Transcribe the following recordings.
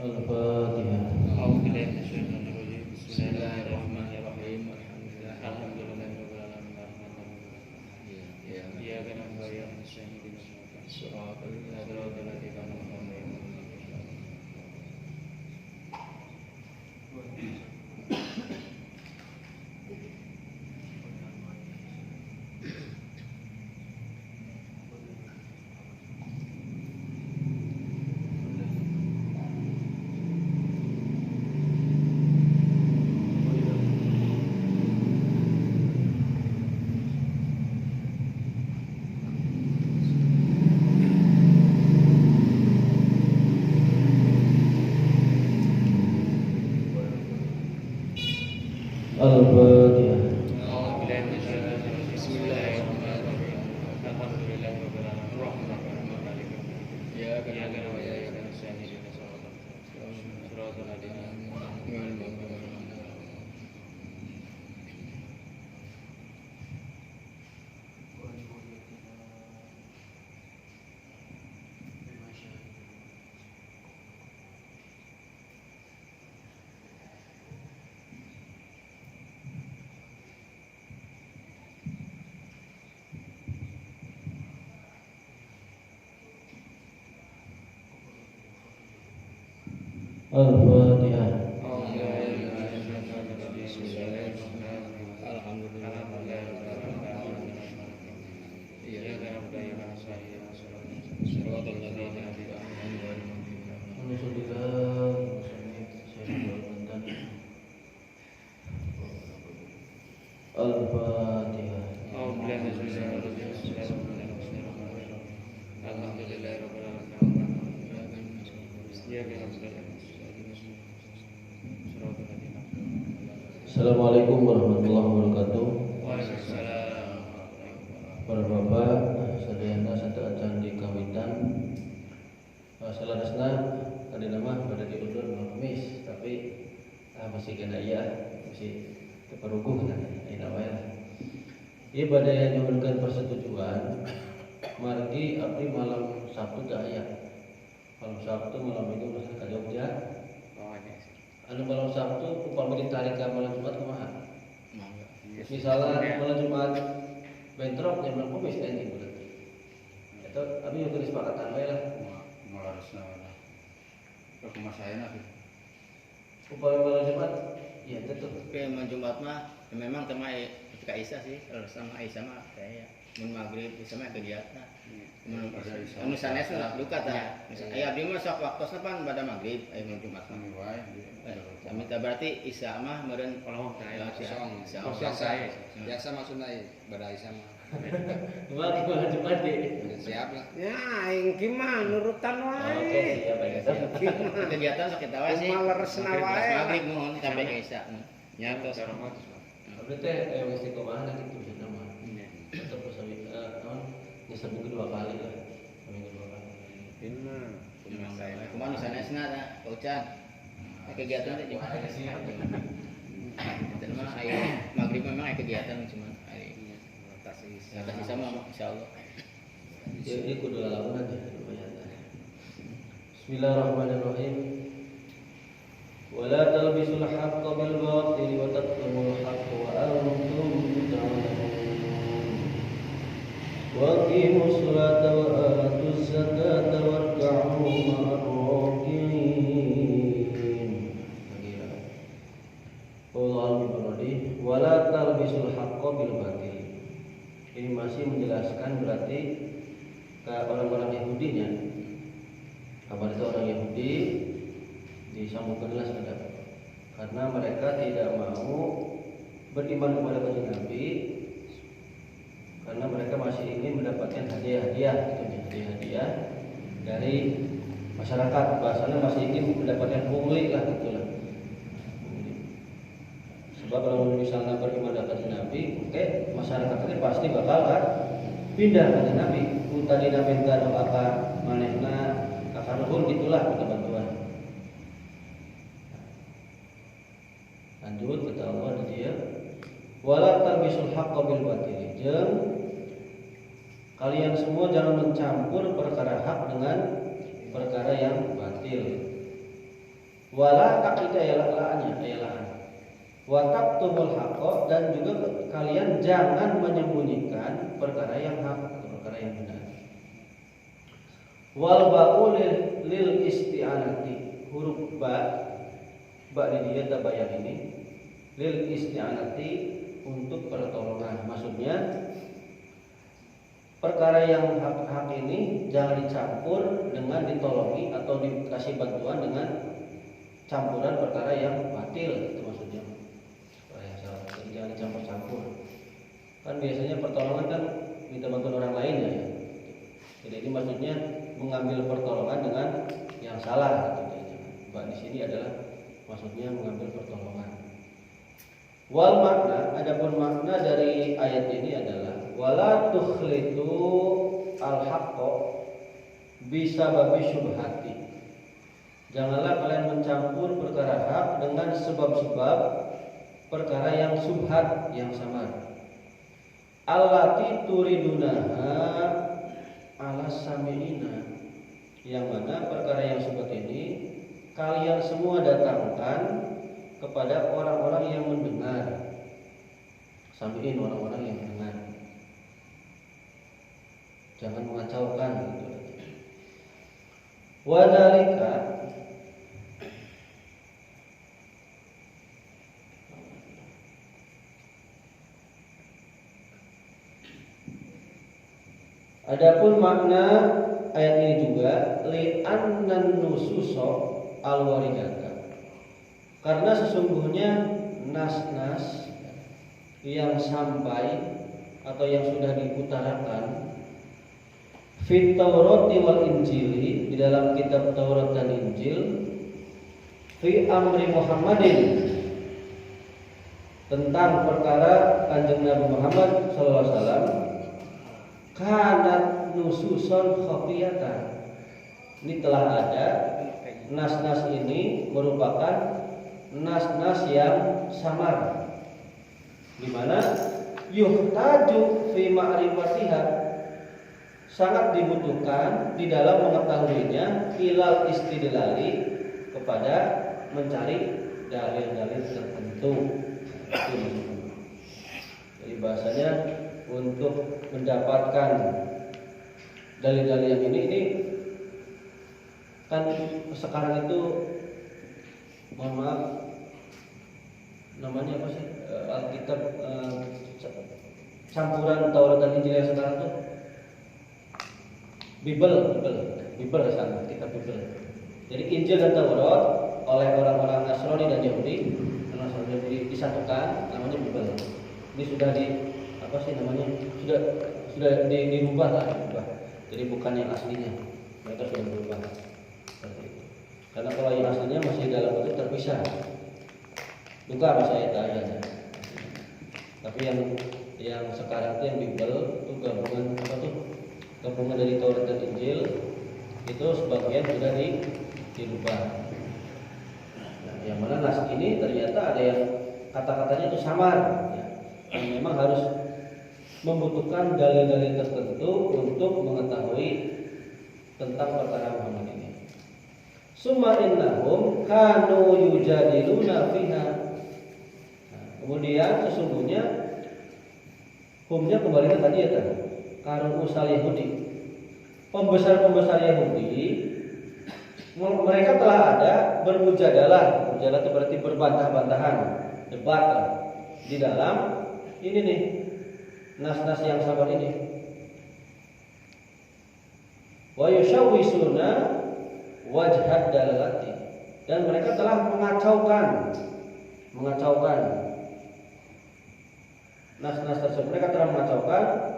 Al-Fatihah. A'udzubillahi minasyaitonir rajim. Bismillahirrahmanirrahim. Alhamdulillahirabbil alamin. Iyyaka na'budu wa iyyaka nasta'in. Ihdinas siratal ladzina an'amta 'alaihim. Al-Fatihah. A'udzubillahi minasyaitonir rajim. Bismillahirrahmanirrahim. Alhamdulillahirabbil alamin. Arrahmanirrahim. Maliki yaumiddin. Iyyaka na'budu wa iyyaka nasta'in. Ihdinas siratal ladzina an'amta 'alaihim. Al-Fatihah. Al-Fatihah. Assalamualaikum warahmatullahi wabarakatuh. Para bapak, sadayana sadaya di kawitan. Saladasna ada nama pada diundur Kamis, tapi masih kena masih terperuguh kan ini namanya. Ibadah yang memberikan persetujuan margi abdi malam Sabtu daya. Malam Sabtu malam Minggu masih ka Jogja. Anu malam Sabtu upama ditarik ke malam Jumat kumaha? Misalnya malam Jumat bentrok yang malam Kamis ini berarti. Itu abi yang disepakatan bae lah. Ngalarasna lah. Kok kumasayana sih. Upama malam Jumat ya tetep. Tapi malam Jumat mah memang tema ketika Isya sih, kalau sama Isya mah kayak mun maghrib Isya mah kegiatan. Anu sanes lah duka tah. Aya abdi mah sok waktosna pan pada maghrib aya malam Jumat mah. Kami tak berarti Isya mah meureun Kalau saya biasa maksudnya pada Isya mah. Jumat malam Jumat ge. Siap lah. Ya, aing ki mah nurutan wae. Oke, siap siap. kegiatan sok kita wae sih. Maleresna wae. Maghrib mohon sampai ke Isya. Nya tos. Abdi teh wis dikomahan kitu cenah mah. Tetep sawi ya seminggu 2 kali lah. Seminggu 2 kali. Inna. Kumaha sanesna tah, Pak Ucan. Kegiatan teh gimana sih? Dan mah aya maghrib memang aya kegiatan cuma aya atas Isya mah insyaallah. Jadi kudu lawan aja lumayan. Bismillahirrahmanirrahim. Wala talbisul haqqo bil batil wa taktumul haqqo wa antum ta'lamun. Wa aqimus salata wa atuz zakata warka'u ma'ar raki'in. Allahu Akbar. Wala talbisul haqqo bil batil. Ini masih menjelaskan berarti ke orang-orang Yahudinya. Kabar itu orang Yahudi disambungkanlah saudara. Karena mereka tidak mau beriman kepada kanjeng Nabi, karena mereka masih ingin mendapatkan hadiah-hadiah, hadiah-hadiah dari masyarakat. Bahasanya masih ingin mendapatkan pungli lah gitulah. Sebab kalau misalnya beriman kepada kanjeng Nabi, oke, masyarakat ini pasti bakal pindah kanjeng Nabi. Tadi Nabi tahu apa manehna akan nuhun gitulah kita bantuan. Lanjut kata Allah di dia, wala talbisul haqqo bil batil. Kalian semua jangan mencampur perkara hak dengan perkara yang batil. Wala taqidah ya la'annya la'an. Wa taqtumul haqqo, dan juga kalian jangan menyembunyikan perkara yang hak atau perkara yang benar. Wal ba'u lil isti'anati, huruf ba di dia tabayang ini lil isti'anati, untuk pertolongan. Maksudnya perkara yang hak ini jangan dicampur dengan ditolongi atau dikasih bantuan dengan campuran perkara yang batil, itu maksudnya. Jadi jangan dicampur-campur. Kan biasanya pertolongan kan minta bantuan orang lain ya. Jadi ini maksudnya mengambil pertolongan dengan yang salah. Di sini adalah maksudnya mengambil pertolongan. Wal makna, adapun makna dari ayat ini adalah wala tukhlitu al haqqo bisababi syubhati. Janganlah kalian mencampur perkara hak dengan sebab-sebab perkara yang subhat, yang samar. Allati turidunaha ala sami'ina, yang mana perkara yang subhat ini kalian semua datangkan kepada orang-orang yang mendengar. Sami'in, orang-orang yang mendengar. Jangan mengacaukan gitu. Wadalika, adapun makna ayat ini juga li'annan nususo al-waridata, karena sesungguhnya nas-nas yang sampai atau yang sudah diutarakan fit Taurati wal Injili, di dalam kitab Taurat dan Injil, fi amri Muhammadin, tentang perkara Kanjeng Nabi Muhammad SAW, kanat nususon khafiyatan. Ini telah ada nas-nas ini merupakan nas-nas yang samar, di mana yuhtaju fi ma'rifatiha, sangat dibutuhkan di dalam mengetahuinya, ilal istidlali, kepada mencari dalil-dalil tertentu. Jadi bahasanya untuk mendapatkan dalil-dalil yang ini kan sekarang itu, mohon maaf, namanya apa sih, Alkitab campuran Taurat dan Injil yang sekarang tuh Bible sana, kitab Bible. Jadi Injil dan Taurat oleh orang-orang Nasrani dan Yahudi disatukan, namanya Bible. Ini sudah dirubah lah, jadi bukan yang aslinya, mereka sudah berubah. Karena kalau yang aslinya masih dalam bentuk terpisah, buka bahasa ayat-ayatnya. Tapi yang sekarang itu yang Bible itu gabungan dari Taurat dan Injil, itu sebagian sudah dirubah. Nah, yang mana nas ini ternyata ada yang kata-katanya itu samar, ya. Dan memang harus membutuhkan dalil-dalil tertentu untuk mengetahui tentang perkara Muhammad ini. Summa innahum kanu yujadiluna fiha. Nah, kemudian sesungguhnya humnya kembali ke tadi ya tadi. Karun usal Yahudi, pembesar-pembesar Yahudi, mereka telah ada bermujadalah. Mujadalah itu berarti berbantah-bantahan, debat di dalam ini nih, nas-nas yang sabar ini. Wa yushawisuna wajhad dalalati, dan mereka telah mengacaukan nas-nas tersebut. Mereka telah mengacaukan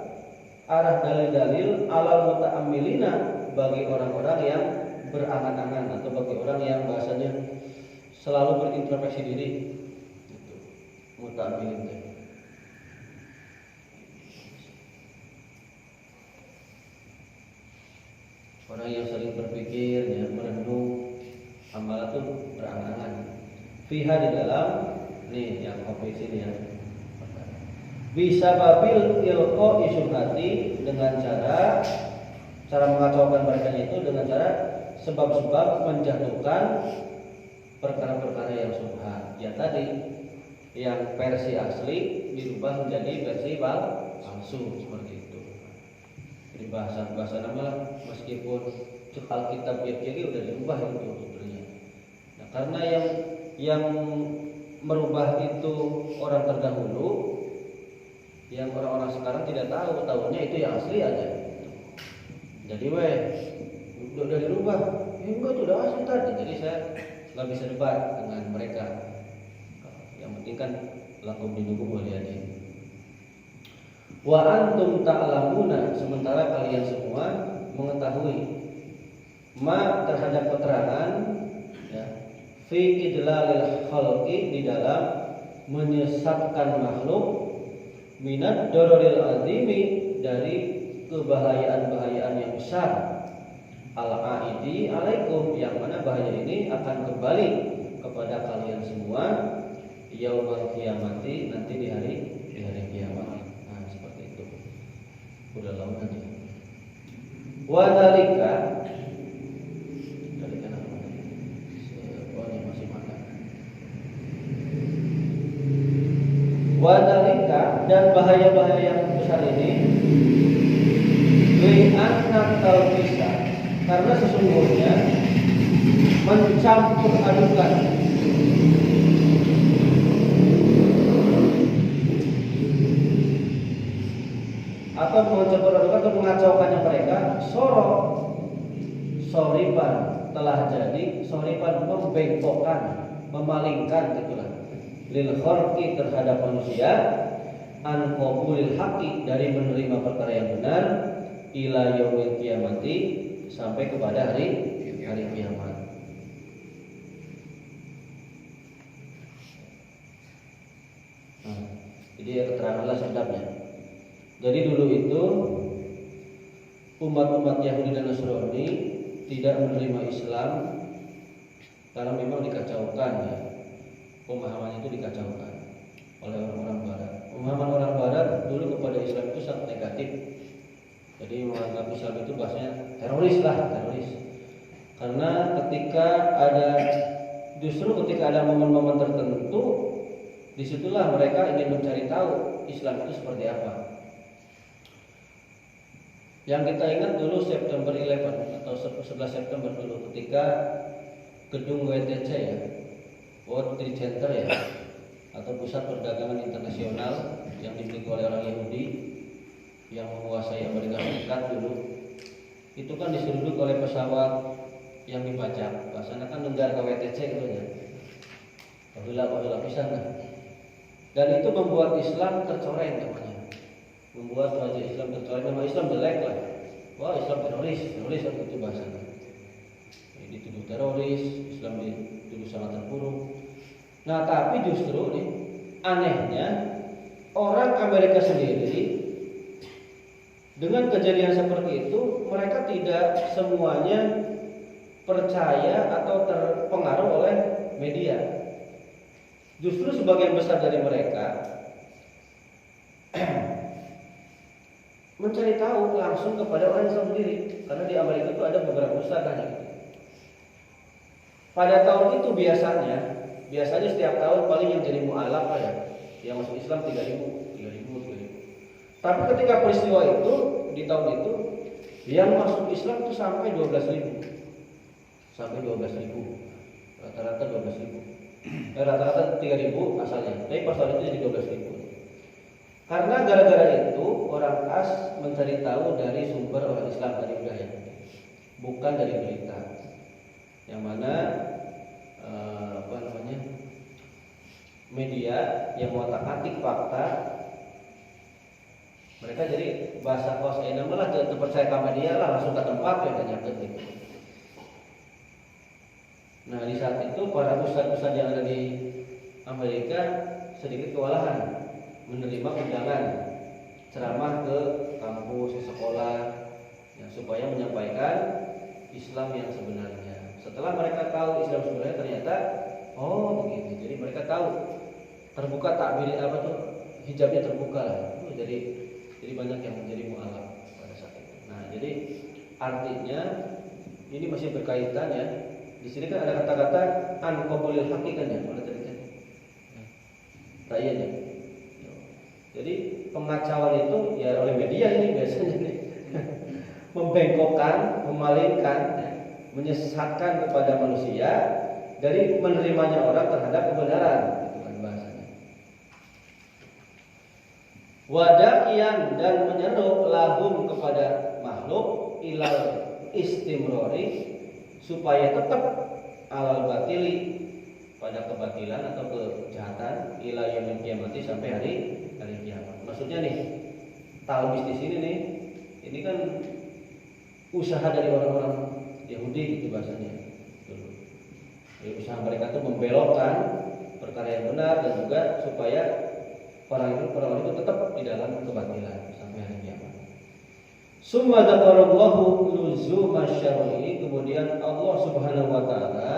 arah dalil-dalil alal muta'ammilina, bagi orang-orang yang berangan-angan atau bagi orang yang bahasanya selalu berintrospeksi diri. Itu muta'ammilin. Orang yang sering berpikir, ya, merenung, amalan itu berangan-angan. Fiha, di dalam nih yang kopi sini ya. Bisa babil ilko isyubhati, dengan cara mengacaukan mereka itu dengan cara sebab-sebab menjatuhkan perkara-perkara yang subhat. Ya tadi yang versi asli dirubah menjadi versi palsu seperti itu. Jadi bahasa nama meskipun Alkitab jadi udah dirubah itu sebenarnya. Nah, karena yang merubah itu orang terdahulu, yang orang-orang sekarang tidak tahu, tahunya itu yang asli aja. Jadi udah dirubah, enggak itu udah asli tadi. Jadi saya nggak bisa debat dengan mereka. Yang penting kan lakum dinukum waliyadin. Wa antum ta'lamuna, sementara kalian semua mengetahui ma terhadap keterangan ya, fi idlalil khalqi, di dalam menyesatkan makhluk, minad dororil azimi, dari kebahayaan-bahayaan yang besar, al-aidi alaikum, yang mana bahaya ini akan kembali kepada kalian semua yaumul kiamati, nanti di hari kiamat. Nah, seperti itu. Udah lama nanti. Wa dzalika, wadalika, dan bahaya-bahaya yang besar ini li'anna talbisa, karena sesungguhnya mencampur adukan atau mencampur adukan atau mengacaukannya mereka soripan, telah jadi soripan, membengkokkan, memalingkan gitulah, lil khalqi, terhadap manusia, an qabulil haqqi, dari menerima perkara yang benar, ila yaumil qiyamati, sampai kepada hari kiamat. Nah, jadi ya keteranganlah sebabnya. Jadi dulu itu umat-umat Yahudi dan Nasrani tidak menerima Islam karena memang dikacaukan ya. Pemahaman itu dikacaukan oleh orang-orang Barat. Pemahaman orang Barat dulu kepada Islam itu sangat negatif. Jadi menganggap Islam itu bahasanya teroris. Karena justru ketika ada momen-momen tertentu, disitulah mereka ingin mencari tahu Islam itu seperti apa. Yang kita ingat dulu September 11 atau 11 September dulu, ketika gedung WTC ya, World Trade Center ya, atau pusat perdagangan internasional yang dimiliki oleh orang Yahudi yang menguasai Amerika Serikat dulu, itu kan diseruduk oleh pesawat yang dibajak. Bahasanya kan negara WTC gitu ya, bahula pisan kan. Dan itu membuat Islam tercoreng namanya, membuat wajah Islam tercoreng, nama Islam jelek lah. Wah, Islam teroris itu bahasanya. Dituduh teroris, Islam dituduh sangat terpuruk. Nah, tapi justru nih anehnya orang Amerika sendiri dengan kejadian seperti itu, mereka tidak semuanya percaya atau terpengaruh oleh media. Justru sebagian besar dari mereka mencari tahu langsung kepada orang Islam sendiri, karena di Amerika itu ada beberapa ustadzah gitu. Pada tahun itu biasanya setiap tahun paling yang jadi mu'alaf ya, yang masuk Islam 3.000. Tapi ketika peristiwa itu di tahun itu, yang masuk Islam itu sampai 12.000. Rata-rata 12.000. Rata-rata 3.000 asalnya. Tapi pas tahun itu jadi 12.000. Karena gara-gara itu orang as mencari tahu dari sumber orang Islam tadi udah ya, bukan dari berita. Yang mana media yang mengotak-atik fakta, mereka jadi bahasa kos ini malah tidak percaya ke media lah, langsung ke tempat yang ternyata gitu. Nah, di saat itu para ustadz-ustadz yang ada di Amerika sedikit kewalahan menerima undangan ceramah ke kampus, ke sekolah ya, supaya menyampaikan Islam yang sebenarnya. Setelah mereka tahu Islam sebenarnya, ternyata oh begitu. Jadi mereka tahu terbuka takbir hijabnya terbuka lah. Jadi banyak yang menjadi mu'alaf pada saat itu. Nah, jadi artinya ini masih berkaitan ya. Di sini kan ada kata-kata an qabulil haqqi kan ya, oleh tadi kan. Tayanya. Jadi pengacauan itu ya oleh media ini biasanya nih. Membengkokkan, memalingkan, menyesatkan kepada manusia dari menerimanya orang terhadap kebenaran, itu kan bahasanya. Wada'iyan, dan menyeru lahum kepada makhluk ilal istimrori, supaya tetap alal batili, pada kebatilan atau kejahatan, ila yaumil qiyamati, sampai hari kiamat. Maksudnya nih, talbis di sini nih, ini kan usaha dari orang-orang Yahudi gitu bahasanya. Jadi usaha mereka itu membelokkan perkara yang benar, dan juga supaya orang itu tetap di dalam kebatilan sampai hari kiamat. Summa dzakarallahu luzuma syar'i, kemudian Allah Subhanahu wa taala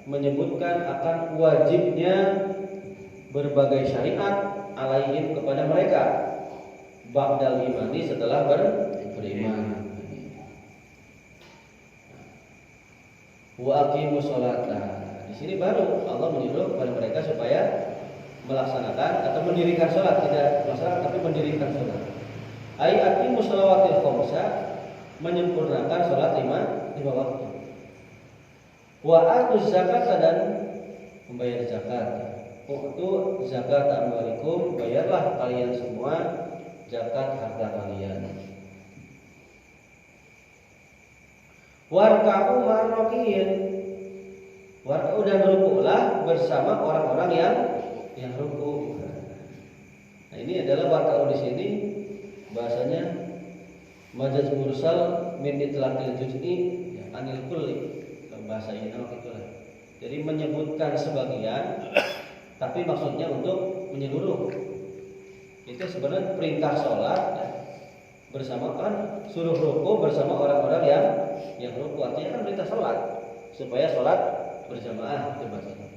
menyebutkan akan wajibnya berbagai syariat alaihim kepada mereka ba'dal imani, setelah beriman. Wa aqimus sholata. Di sini baru Allah menyuruh kepada mereka supaya melaksanakan atau mendirikan sholat, tidak melaksanakan tapi mendirikan sholat. Ai aqimus shalawatil khamsa, menyempurnakan sholat lima waktu. Wa atuz zakat, dan membayar zakat. Waktu zakat amwalikum, bayarlah kalian semua zakat harta kalian. Warka'u ma'rokiyin, warka'u, dan rukuklah bersama orang-orang yang rukuk. Nah, ini adalah warka'u di sini bahasanya majaz mursal min itlaqil juz'i anil kulli, bahasa ini itulah. Jadi menyebutkan sebagian tapi maksudnya untuk menyeluruh. Itu sebenarnya perintah sholat ya, bersama kan, suruh ruku bersama orang-orang yang ruku, artinya kan perintah sholat supaya sholat berjamaah, itu bahasanya.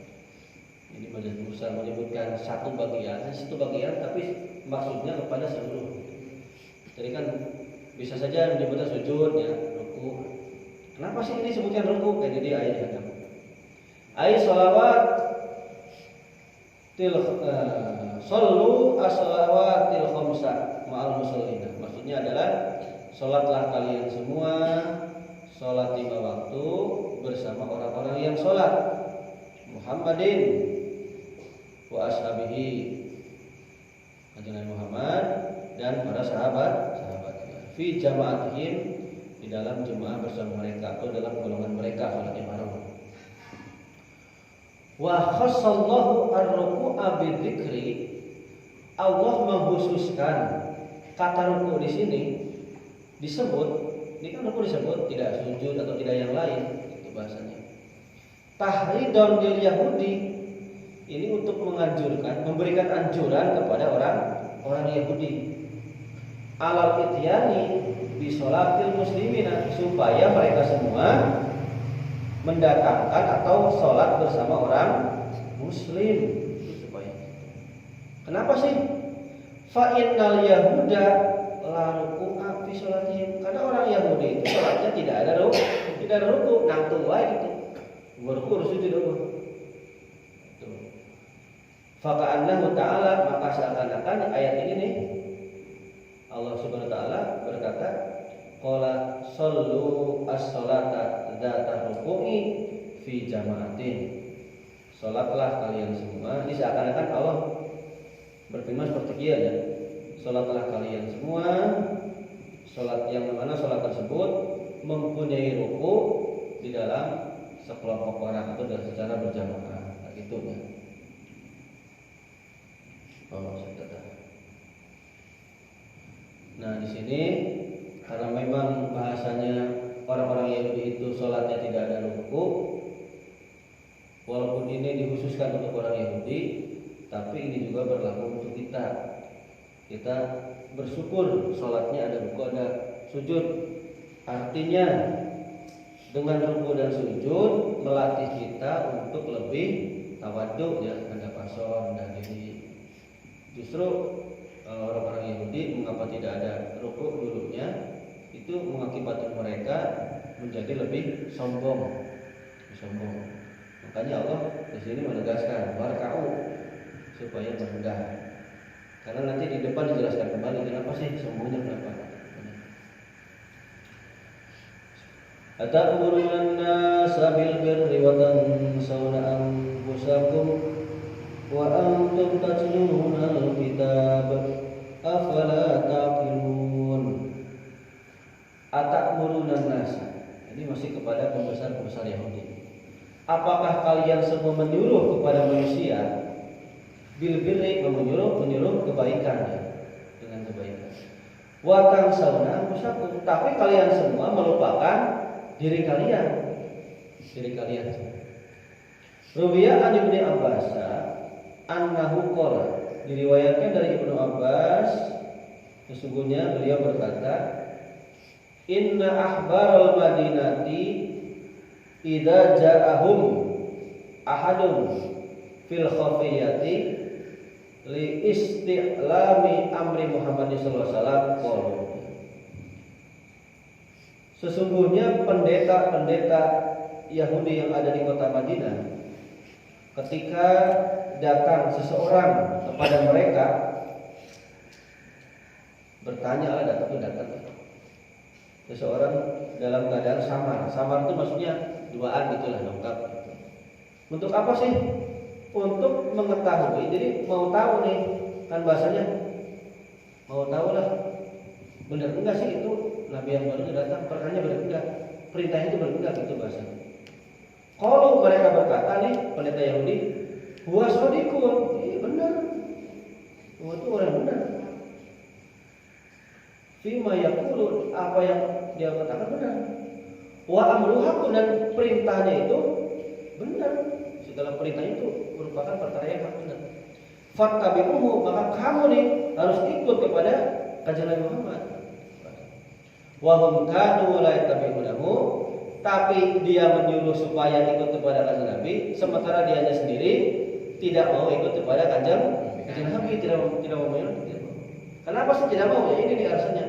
Ini majaz mursal menyebutkan satu bagian tapi maksudnya kepada seluruh. Jadi kan bisa saja menyebutkan sujud ya, ruku. Kenapa sih ini sebutkan ruku? Kayak jadi ayatnya. Ayat sholawat sallu as-salawatil khamsa ma'al musallina. Maksudnya adalah sholatlah kalian semua sholat 5 waktu bersama orang-orang yang sholat. Muhammadin wa ashabihi, Nabi Muhammad dan para sahabatnya. Fi jama'atihim, di dalam jemaah bersama mereka atau dalam golongan mereka sholatnya bareng. Wa khassallahu ar-ruku'a bidzikri, Allah mengkhususkan kata ruku di sini disebut, ini kan ruku disebut, tidak sujud atau tidak yang lain, itu bahasanya. Tahridon lil Yahudi, ini untuk menganjurkan, memberikan anjuran kepada orang Yahudi. Alal ityani bi sholatil muslimina, supaya mereka semua mendatangkan atau sholat bersama orang muslim. Supaya kenapa sih? Fa innal yahuda la ruku'a fi sholatihim, karena orang Yahudi itu sholatnya tidak ada ruku, nang tua gitu. Ruku sujud dulu. Fa ka'annahu ta'ala, maka seakan-akan ayat ini nih Allah Subhanahu wa taala berkata, qala sallu as-salata dzata ruku'i fi jama'atin. Salatlah kalian semua. Ini seakan-akan Allah berfirman seperti dia ya. Salatlah kalian semua, salat yang mana salat tersebut mempunyai ruku di dalam sekelompok orang atau secara berjamaah. Nah, gitu ya. Nah, di sini karena memang bahasanya orang-orang Yahudi itu sholatnya tidak ada ruku, walaupun ini dikhususkan untuk orang Yahudi, tapi ini juga berlaku untuk kita. Kita bersyukur sholatnya ada ruku, ada sujud. Artinya dengan ruku dan sujud melatih kita untuk lebih tawadhu ya, ada pasor dan diri. Justru orang-orang Yahudi mengapa tidak ada ruku dulunya, itu mengakibatkan mereka menjadi lebih sombong. Makanya Allah di sini menegaskan warka'u supaya merendah. Karena nanti di depan dijelaskan kembali kenapa sih sombongnya kenapa. Atamuruna an-nasa bil birri wa tansawna anfusakum wa antum tatluna al-kitab afala taqilun. Atamuruna an-nasa. Ini masih kepada pembesar-pembesar Yahudi. Apakah kalian semua menyuruh kepada manusia bil birri, menyuruh kebaikan ya, dengan kebaikan. Wa tansawna anfusakum, tapi kalian semua melupakan diri kalian. Ruwiya an Ibnu Abbas annahu qala, diriwayatkan dari Ibnu Abbas sesungguhnya beliau berkata, inna ahbaral madinati idza ja'ahum ahadun fil khafiyati li isti'lami amri Muhammad sallallahu alaihi wasallam qalu. Sesungguhnya pendeta-pendeta Yahudi yang ada di kota Madinah, ketika datang seseorang kepada mereka, bertanya datang seseorang dalam keadaan samar itu maksudnya duaan gitulah, lengkap gitu. Untuk apa sih? Untuk mengetahui, jadi mau tahu nih, kan bahasanya mau tahu lah, benar enggak sih itu Nabi yang baru datang, perkanya benar enggak, perintahnya itu benar enggak, gitu bahasanya. Kalau mereka berkata nih, pendeta Yahudi, huwa shadiqun, iya benar, huwa itu orang benar. Fima yaqulu, apa yang dia katakan benar. Wa amruhu haqqun, dan perintahnya itu benar. Segala perintah itu merupakan perkara yang hak benar. Fattabi'uhu, maka kamu nih harus ikut kepada kajian Nabi Muhammad. Wa hum kanu la yattabi'unahu, tapi dia menyuruh supaya ikut kepada kajian Nabi, sementara dianya sendiri tidak mau ikut kepada kajian Nabi, tidak mau mengikuti. Kenapa sih tidak mau? Ya ini nih alasannya.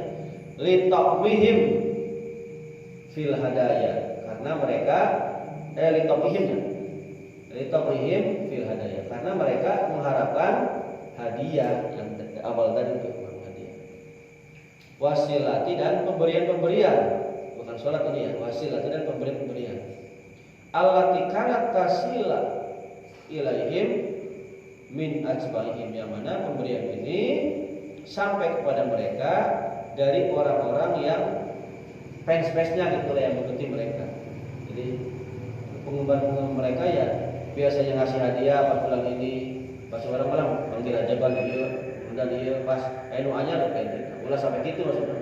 Litaqwihim fil hadaya, karena mereka litaqwihim fil hadaya, karena mereka mengharapkan hadiah yang awal tadi untuk hadiah. Wasilati, dan pemberian-pemberian, bukan sholat ini ya, wasilati dan pemberian-pemberian. Allati kanat tasila ilaihim min ajbaihim, yang mana pemberian ini sampai kepada mereka dari orang-orang yang fans-fansnya gitu lah, yang mengikuti mereka. Jadi penggemar-penggemar mereka ya biasanya ngasih hadiah pas bulan ini, pas orang malam manggil aja ban dia, undang dia pas anu anyar kayak gitu. Ulah sampai gitu maksudnya.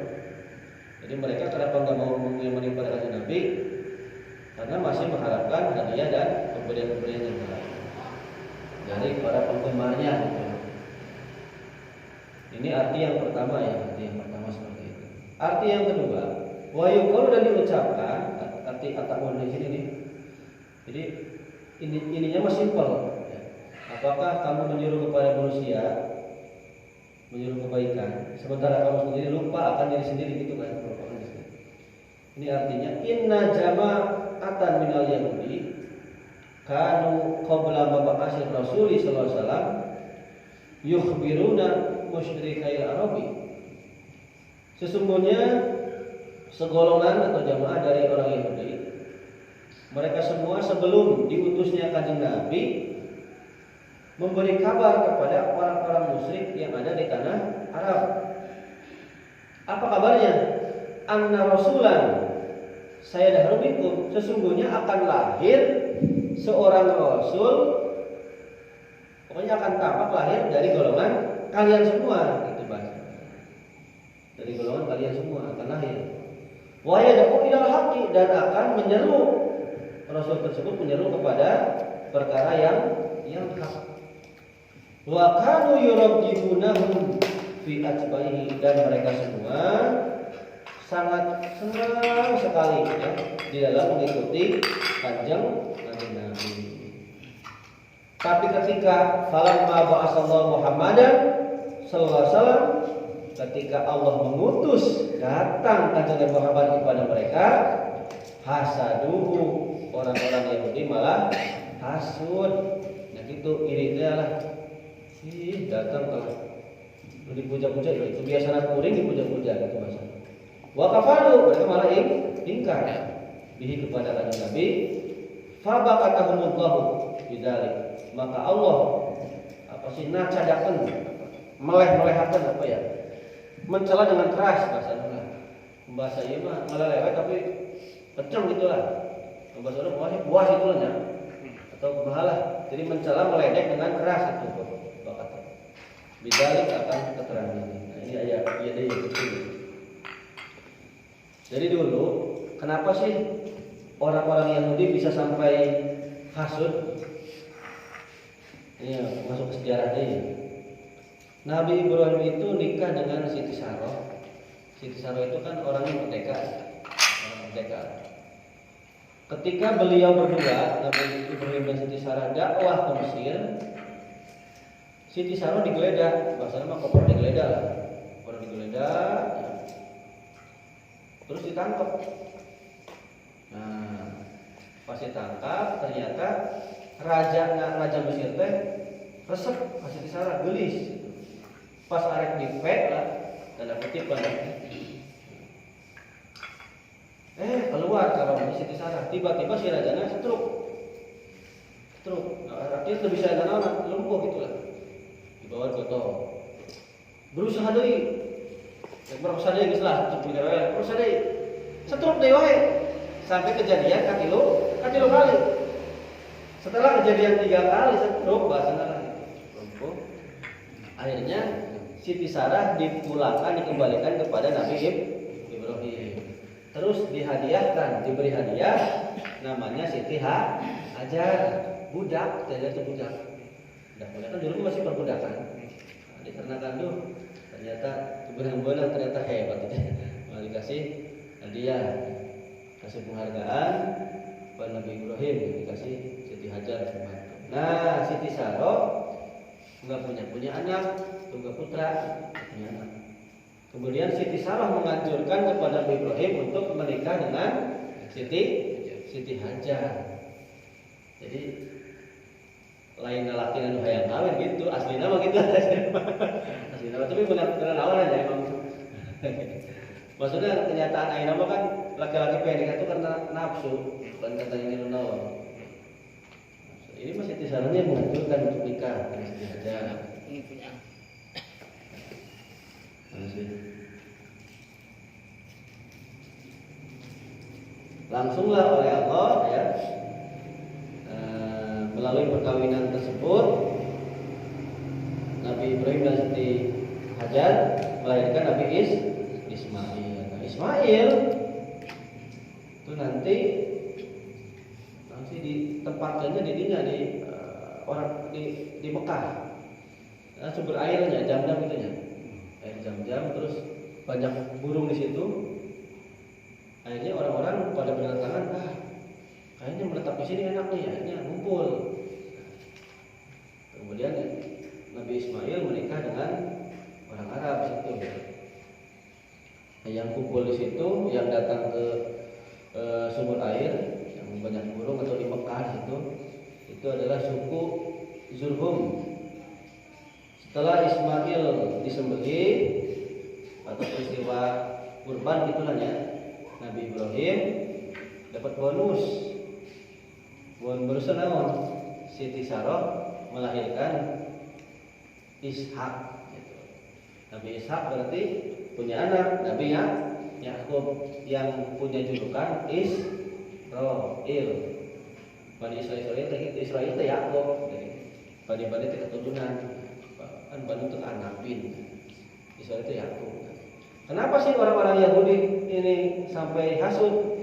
Jadi mereka kenapa enggak mau mengimani pada kanjeng Nabi? Karena masih mengharapkan hadiah dan pemberian-pemberian yang lain dari para penggemarnya gitu. Ini arti yang pertama ya, arti yang pertama seperti itu. Arti yang kedua, wa yuqalu, dan diucapkan, arti atamun di sini nih. Jadi ininya masih simpel. Apakah kamu menyuruh kepada manusia, menyuruh kebaikan, sementara kamu sendiri lupa akan diri sendiri, gitu kan? Ini artinya inna jama'atan minal yahudi kanu qabla mab'atsil rasuli sallallahu alaihi wasallam yukhbiruna musyrikai Arabi. Sesungguhnya segolongan atau jamaah dari orang Yahudi, mereka semua sebelum diutusnya kanjeng Nabi memberi kabar kepada orang-orang musyrik yang ada di tanah Arab. Apa kabarnya? Anna rasulan sayadahru bikum, sesungguhnya akan lahir seorang rasul, pokoknya akan tampak lahir dari golongan kalian semua, gitu bahasa. Dari golongan kalian semua akan lahir. Wa yad'u ilal haqqi, dan akan menyeru, rasul tersebut menyeru kepada perkara yang hak. Wa kanu yurajjibunahum fi atbaihi, dan mereka semua sangat senang sekali ya, di dalam mengikuti kanjeng Nabi. Tapi ketika falamma ba'asallahu Muhammadan sallallahu alaihi wasallam, ketika Allah mengutus datang kanjeng Nabi Muhammad kepada mereka, hasaduhu, orang-orang Yahudi malah hasud. Nah gitu iri teh lah. Ih, datang kalau dipuja-puja itu biasanya kuring dipuja-puja gitu masa. Wa kafaru, mereka malah ingkar bihi kepada kanjeng Nabi. Fa baqatahumullahu bidzalik. Maka Allah nacadakeun, meleh-melehakeun apa ya? Mencela dengan keras bahasana. Bahasa ieu mah melelewet tapi kenceng gitulah. Bahasa orang buah itu nya. Atau kumaha. Jadi mencela meledek dengan keras itu kata. Bidzalik akan keterangan ini. Nah, ini ayat iya deh betul. Jadi dulu kenapa sih orang-orang Yahudi bisa sampai hasud? Ini masuk ke sejarah ini. Nabi Ibrahim itu nikah dengan Siti Saroh. Siti Saroh itu kan orangnya merdeka. Ketika beliau berdua, Nabi Ibrahim dan Siti Saroh dakwah ke Mesir, Siti Saroh digeledah, bahasanya mah koper digeledah lah. Orang digeledah, ya. Terus ditangkap. Nah, pas ditangkap ternyata Raja Mesir teh resep pas Siti Saroh gelis. Pas arek dipek lah, tanda kutip lah. Keluar kalau Siti Saroh, tiba-tiba si rajana stroke. Nah, rakyat lebih bisa naon lumpuh gitulah. Dibawa ke tol. Berusaha deui. Berusaha deui geus lah, cek bener berusaha deui. Stroke deui wae. Sampai kejadian katilu kali. Setelah kejadian 3 kali stroke bahasana lumpuh. Akhirnya Siti Saroh dipulangkan, dikembalikan kepada Nabi Ibrahim. Terus diberi hadiah namanya Siti Hajar, budak, itu budak. Budak kan dulu masih perbudakan. Nah, dikarenakan tuh ternyata Ibrahim ternyata hebat gitu. Malah dikasih hadiah, kasih penghargaan pada Nabi Ibrahim, dikasih Siti Hajar. Nah, Siti Saroh nggak punya anak, tunggal putra, punya anak. Kemudian Siti Saroh menganjurkan kepada Nabi Ibrahim untuk menikah dengan Siti Hajar. Jadi lain laki anu hayang kawin gitu, aslinya mah gitu. Aslinya tapi benar-benar awal aja emang. Maksudnya kenyataan ayeuna mah kan laki-laki pengen nikah itu karena nafsu, bukan karena ingin naon. Ini masih Siti Saroh yang menganjurkan untuk nikah dengan Siti Hajar. Ini punya. Langsunglah oleh Allah ya, melalui perkawinan tersebut Nabi Ibrahim dan Siti Hajar melahirkan Nabi Ismail. Nah, Ismail itu nanti ditempatkannya di orang di Mekah. Nah, sumber airnya Jam-Jam itu nya. Air Jam-Jam, terus banyak burung di situ. Akhirnya orang-orang pada berdatangan, kayaknya menetap di sini enak nih, akhirnya ngumpul. Kemudian Nabi Ismail menikah dengan orang Arab situ. Yang kumpul di situ, yang datang ke sumber air, yang banyak burung atau di Mekah itu adalah suku Zurhum. Setelah Ismail disembelih atau peristiwa kurban gitulah ya, Nabi Ibrahim dapat bonus naon? Siti Saroh melahirkan Ishak. Nabi Ishak berarti punya anak, Nabi Yakub yang punya julukan Israil. Bani Israel itu Yakub. Bani-bani itu keturunan. Kan Bani itu anak bin. Israel itu Yakub. Kenapa sih orang-orang Yahudi ini sampai hasud?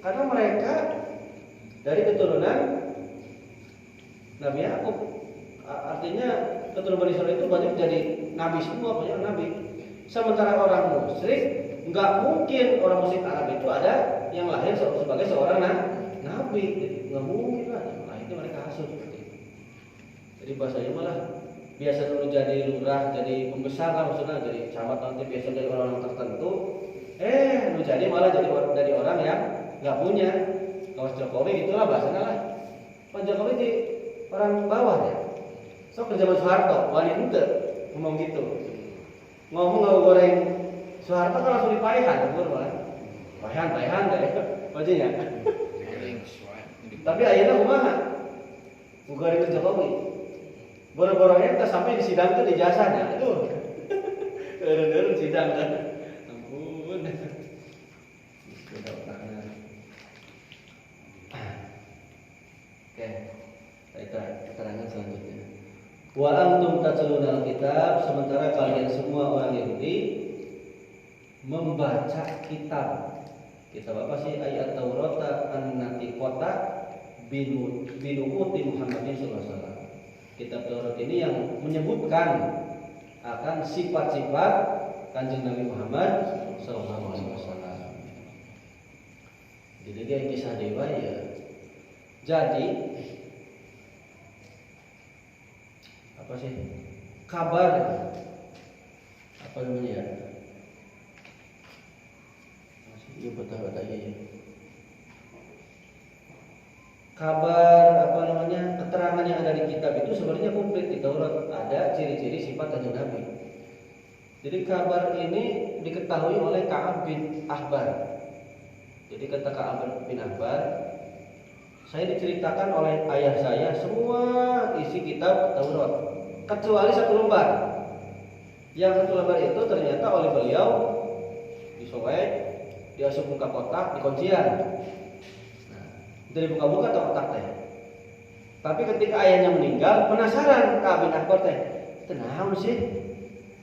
Karena mereka dari keturunan Nabi Yakub. Artinya keturunan Bani Israel itu banyak jadi nabi semua, banyak nabi. Sementara orang musyrik, nggak mungkin orang musyrik Arab itu ada yang lahir sebagai seorang nabi. Nggak mungkin lah. Nah itu mereka hasud. Jadi bahasanya malah biasa dulu jadi lurah, jadi pembesar lah maksudnya, jadi camat nanti biasa dari orang-orang tertentu. Lu jadi malah jadi dari orang yang nggak punya. Kalau Jokowi itulah bahasanya lah. Pak Jokowi di orang bawah ya. So ke zaman Soeharto, wani ente ngomong gitu. Ngomong nggak goreng Soeharto kan langsung dipaehan, paehan deh, maksudnya. Tapi akhirnya kumaha? Goreng ke Jokowi. Boro-boronya kita sampai di sidang itu di jasanya, aduh. Eren sidang kan. Ampun. Sudah otaknya. Oke. Kita keterangan selanjutnya. Wa antum tatluna kitab, sementara kalian semua orang Yahudi membaca kitab. Kitab apa sih? Ayat Taurat an-natiqata binu'uti Muhammadin sallallahu alaihi wasallam. Kitab Taurat ini yang menyebutkan akan sifat-sifat Kanjeng Nabi Muhammad sallallahu alaihi wasallam. Jadi dia kisah dewa ya. Jadi apa sih? Kabar apa namanya ya? Masih betul-betul ya. Kabar apa namanya? Keterangan yang ada di kitab itu sebenarnya komplit di Taurat, ada ciri-ciri sifat Kanjeng Nabi. Jadi kabar ini diketahui oleh Ka'ab bin Ahbar. Jadi kata Ka'ab bin Ahbar, saya diceritakan oleh ayah saya semua isi kitab Taurat kecuali satu lembar. Yang satu lembar itu ternyata oleh beliau disobek, diasup buka kotak, dikuncian. Nah, dari buka-buka atau kotak teh. Tapi ketika ayahnya meninggal, penasaran Ka'ab bin Ahbar teh, tenang sih.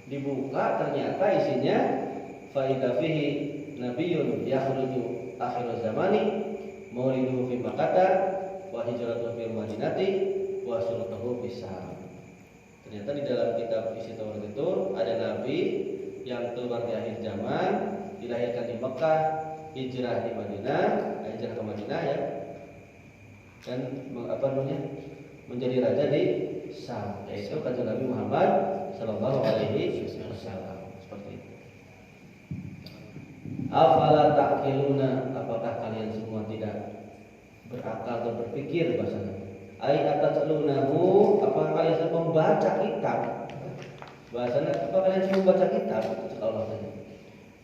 Dibuka ternyata isinya faida fihi nabiyyun yakhruju akhir zamani mauliduhu fi Makkah wa hijratuhu fil Madinati wa sultahu bisam. Ternyata di dalam kitab isi Taurat itu ada nabi yang keluar di akhir zaman, dilahirkan di Mekah, hijrah di Madinah, hijrah ke Madinah ya. Dan apa namanya? Menjadi raja di Syam, yaitu Kanjeng Nabi Muhammad sallallahu alaihi wasallam. Seperti itu. Afala ta'qiluna, apakah kalian semua tidak berakal atau berpikir bahasanya? Ai atatlunahu, apakah kalian sedang membaca kitab? Bahasanya apa kalian sedang membaca kitab? Allah tanya.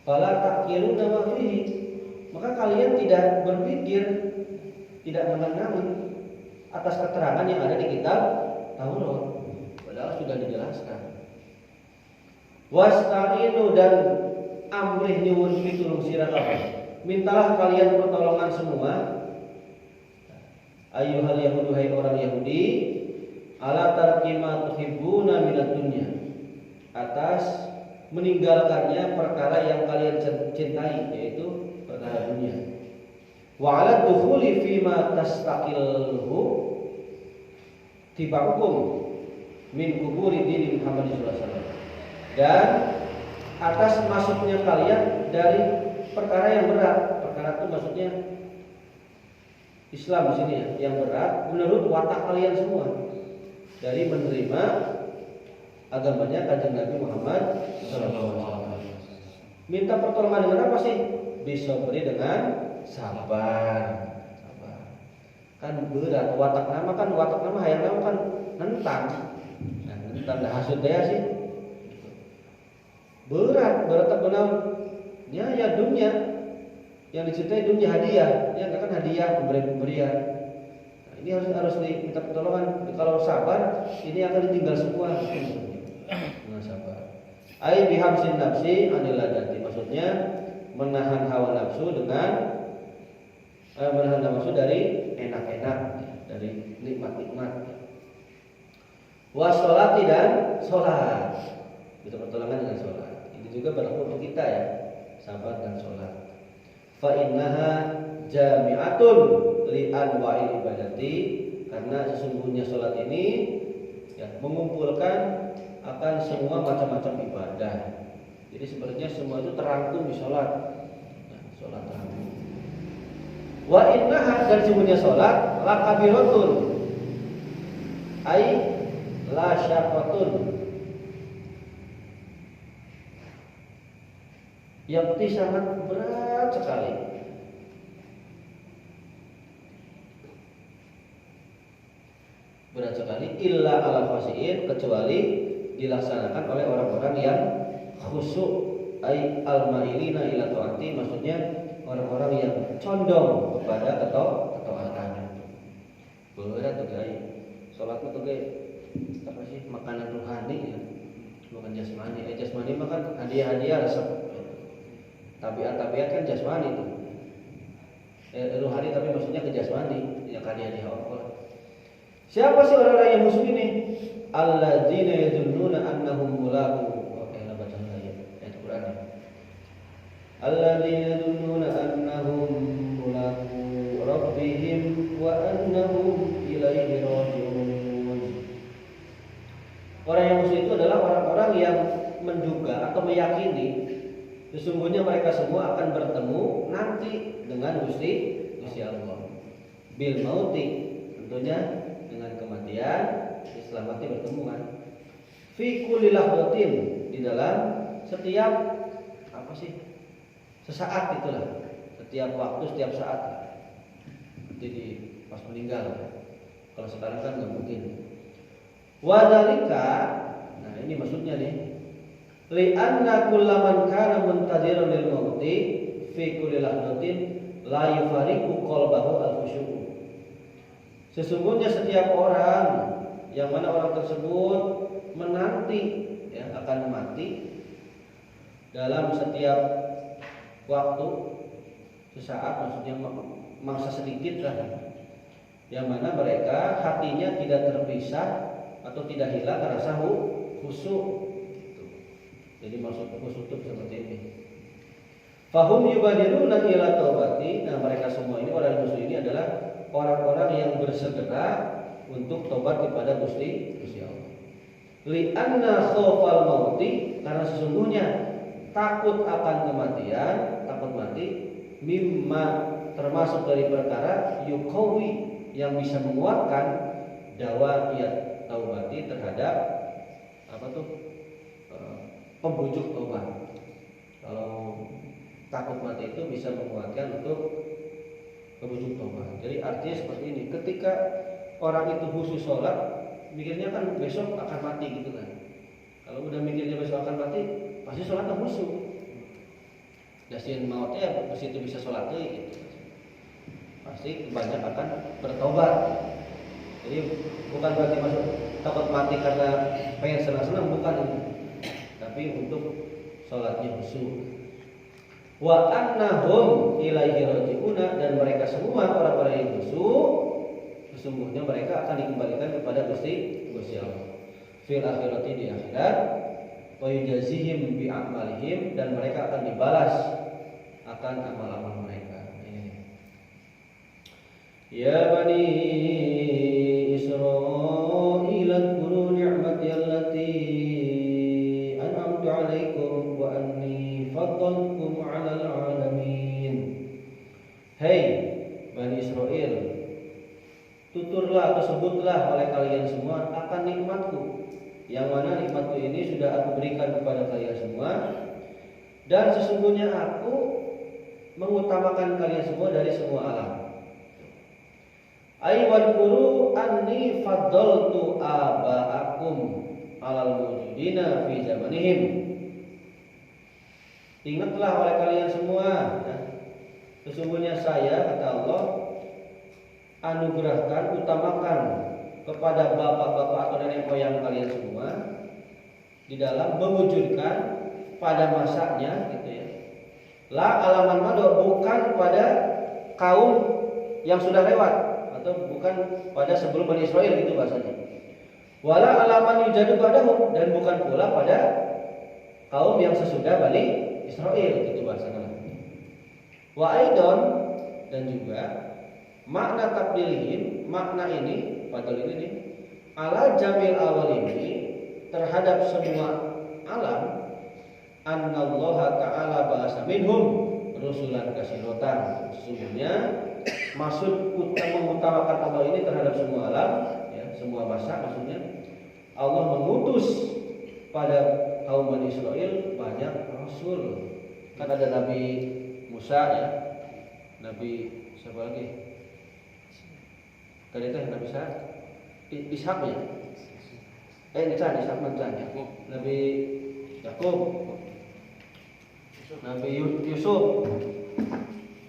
Fala ta'qiluna ma fihi, maka kalian tidak berpikir, tidak mengenang atas keterangan yang ada di kitab Taurat. Padahal sudah dijelaskan. Wasta'inu, dan amrih nyuwun pitulung sira kabeh. Mintalah kalian pertolongan semua. Ayyuhal yahudu, hai orang Yahudi, ala tarki ma tuhibbuna minad dunya, atas meninggalkannya perkara yang kalian cintai, yaitu perkara dunia. Wa ala dukhuli fi ma tastaqilhu tibakum min kuburi dini Muhammad sallallahu alaihi wasallam, dan atas masuknya kalian dari perkara yang berat. Perkara itu maksudnya Islam di sini ya, yang berat menurut watak kalian semua dari menerima agamanya Kanjeng Nabi Muhammad sallallahu alaihi wasallam. Minta pertolongan dengan apa sih? Disobri dengan sabar. Kan berat watak nama hayang nama kan nentang. Nah, nentang dah hasud daya sih. Berat benar ya dunia yang dicintai dunia hadiah, ya kan hadiah pemberian. Nah, ini harus diminta pertolongan. Kalau sabar ini akan ditinggal semua. Nah, sabar. Ai bihamsin nafsi anil ladati, maksudnya menahan hawa nafsu dengan menahan nafsu dari enak-enak, dari nikmat-nikmat. Washolati, dan sholat. Itu pertolongan dengan sholat. Ini juga berlaku untuk kita ya, sabar dan sholat. Fa innaha jami'atun li anwa'il ibadati, karena sesungguhnya sholat ini ya, mengumpulkan akan semua macam-macam ibadah. Jadi sebenarnya semua itu terangkum di sholat. Nah, sholat terangkum. Wa innaha, dan sesungguhnya sholat lakabiratun, ai la syaqatun, yakti sangat berat sekali. berat sekali, illa ala khasiin, kecuali dilaksanakan oleh orang-orang yang khusyuk, ai al-mailina ila taati, maksudnya orang-orang yang condong kepada ketaatan. Berat tuh guys. Salat itu guys apa sih, makanan rohani ya, bukan jasmani. Jasmani mah kan hadiah-hadiah resep. Tabiat-tabiat kan jasmani itu. Rohani tapi maksudnya ke jasmani, ya hadiah-hadiah Allah. Siapa sih orang-orang yang musuh ini? Alladzina yadunnuna annahum mulaqu. Oke, lah baca ayat Quran. Alladzina yadunnuna annahum mulaqu rabbihim wa annahum ilaihi raji'un. Orang yang musuh itu adalah orang-orang yang menduga atau meyakini sesungguhnya mereka semua akan bertemu nanti dengan Gusti Allah. Bil mauti, tentunya dengan kematian, setelah mati bertemu kan. Fi kulli lahdatin, di dalam setiap apa sih? Sesaat itulah. Setiap waktu, setiap saat. Jadi pas meninggal. Kalau sekarang kan nggak mungkin. Wadalika, nah ini maksudnya nih. Li'anna kullaman kana muntaziran lil mauti fi kulli lahdatin la yufariqu qalbahu al-khusyu'. Sesungguhnya setiap orang yang mana orang tersebut menanti ya akan mati dalam setiap waktu sesaat, maksudnya masa sedikit lah, yang mana mereka hatinya tidak terpisah atau tidak hilang rasa khusyuk. Jadi maksud khusyuk itu seperti ini. Fahum yubadiruna ila taubati. Nah, mereka semua ini, orang khusyuk ini adalah orang-orang yang bersegera untuk tobat kepada Gusti Allah. Li'anna khawfal mauti, karena sesungguhnya takut akan kematian, takut mati, mimma, termasuk dari perkara yuqawi, yang bisa menguatkan dawa'iyat taubati, terhadap apa tuh pembujuk taubat. Kalau takut mati itu bisa menguatkan untuk pembujuk taubat. Jadi artinya seperti ini, ketika orang itu khusus sholat, mikirnya kan besok akan mati gitu kan. Kalau udah mikirnya besok akan mati, pasti sholatnya khusyuk. Yasin mautnya situ bisa sholat gitu. Pasti banyak akan bertobat. Jadi bukan berarti masuk takut mati karena pengen senang-senang, bukan ini. Tapi untuk sholatnya khusyuk. Wa annahum ilaihi raji'una, dan mereka semua orang-orang yang khusyuk sesungguhnya mereka akan dikembalikan kepada Gusti Allah. Fil akhirati, di akhirat, wa yujazihim bi a'malihim, dan mereka akan dibalas akan amal-amal mereka. Ya bani Israil, adkuru ni'mati allati an'amtu 'alaikum wa anni faddaltukum 'alal 'alamin. Hai Bani Israil, tuturlah atau sebutlah oleh kalian semua akan nikmatku, yang mana nikmatku ini sudah aku berikan kepada kalian semua, dan sesungguhnya aku mengutamakan kalian semua dari semua alam. Aywan kuru anni faddaltu aba'akum alal wujudina fi zamanihim. Ingatlah oleh kalian semua, sesungguhnya saya, kata Allah, anugerahkan, utamakan kepada bapak-bapak atau nenek moyang kalian semua di dalam mewujudkan pada masanya, gitu ya. La alaman mado, bukan pada kaum yang sudah lewat, atau bukan pada sebelum Bani Israil, gitu bahasanya. Wala alaman yujadu badahum, dan bukan pula pada kaum yang sesudah Bani Israil, gitu bahasanya. Wa aidon, dan juga makna tabdilihim, makna ini, padahal ini nih, ala jamil awal ini, terhadap semua alam, annallaha ta'ala ba'asa minhum rusulan kasirotan. Sesungguhnya maksud mengutamakan Allah ini terhadap semua alam, ya, semua masa, maksudnya Allah mengutus pada kaum Bani Israil banyak rasul. Kan ada Nabi Musa, ya, Nabi siapa lagi? Tadi itu Nabi Sa, Ishak ya. Ishak mancan. Nabi Yakub, Nabi Yusuf,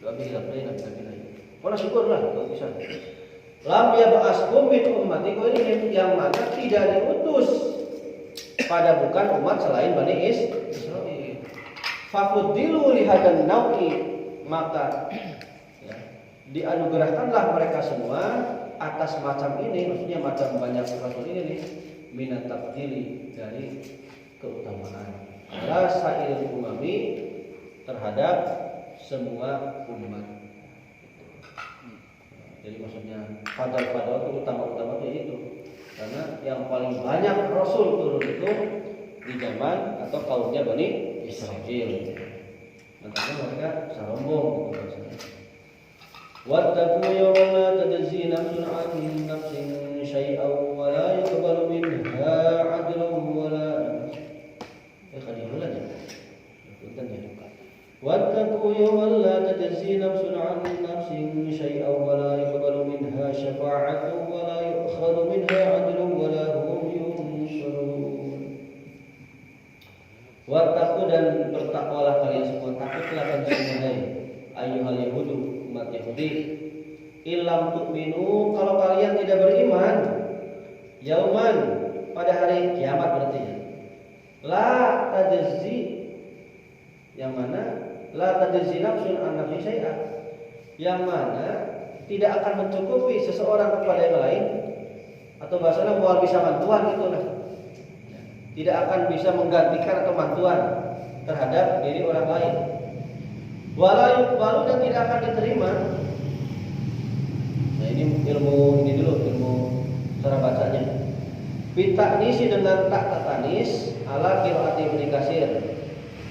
Nabi lain. Mana syukurlah kalau bisa. Lam yab'askum min ummati, ini yang mana tidak diutus pada bukan umat selain Bani Israil. Fafudilu lihadan nau'i, maka ya, dianugerahkanlah mereka semua atas macam ini, maksudnya macam banyak rasul ini nih, minat tabdili, dari keutamaan ala sa'il umami, terhadap semua umat. Jadi maksudnya fadal itu utama itu karena yang paling banyak rasul turun itu di zaman atau kaumnya Bani Israil. Makanya mereka sarombong gitu maksudnya. Wattaqu yawman la tajzi nafsun 'an nafsin syai'an wa la yuqbalu minha 'adlun wa la khadihulan ya. Punten ya. Wattaqu yawman la tajzi nafsun 'an nafsin syai'an wa la yuqbalu minha syafa'atun wa la yu'khadhu minha 'adlun wa la hum yunsarun. Wattaqu, dan bertakwalah kalian semua, takutlah kalian semua ayyuhal yahudu, umat Yahudi, illam tu'minu, kalau kalian tidak beriman, yauman, pada hari kiamat berarti ya, la tajzi, yang mana la tajzi nafsun an nafsin syai'an, yang mana tidak akan mencukupi seseorang kepada yang lain, atau bahasanya mual bisa mantuan itulah, tidak akan bisa menggantikan atau mantuan terhadap diri orang lain. Wala yuqbalu, dan tidak akan diterima. Nah ini ilmu ini dulu, ilmu cara bacanya. Bitaknisi dengan tak tatanis ala qiraati Ibnu Katsir.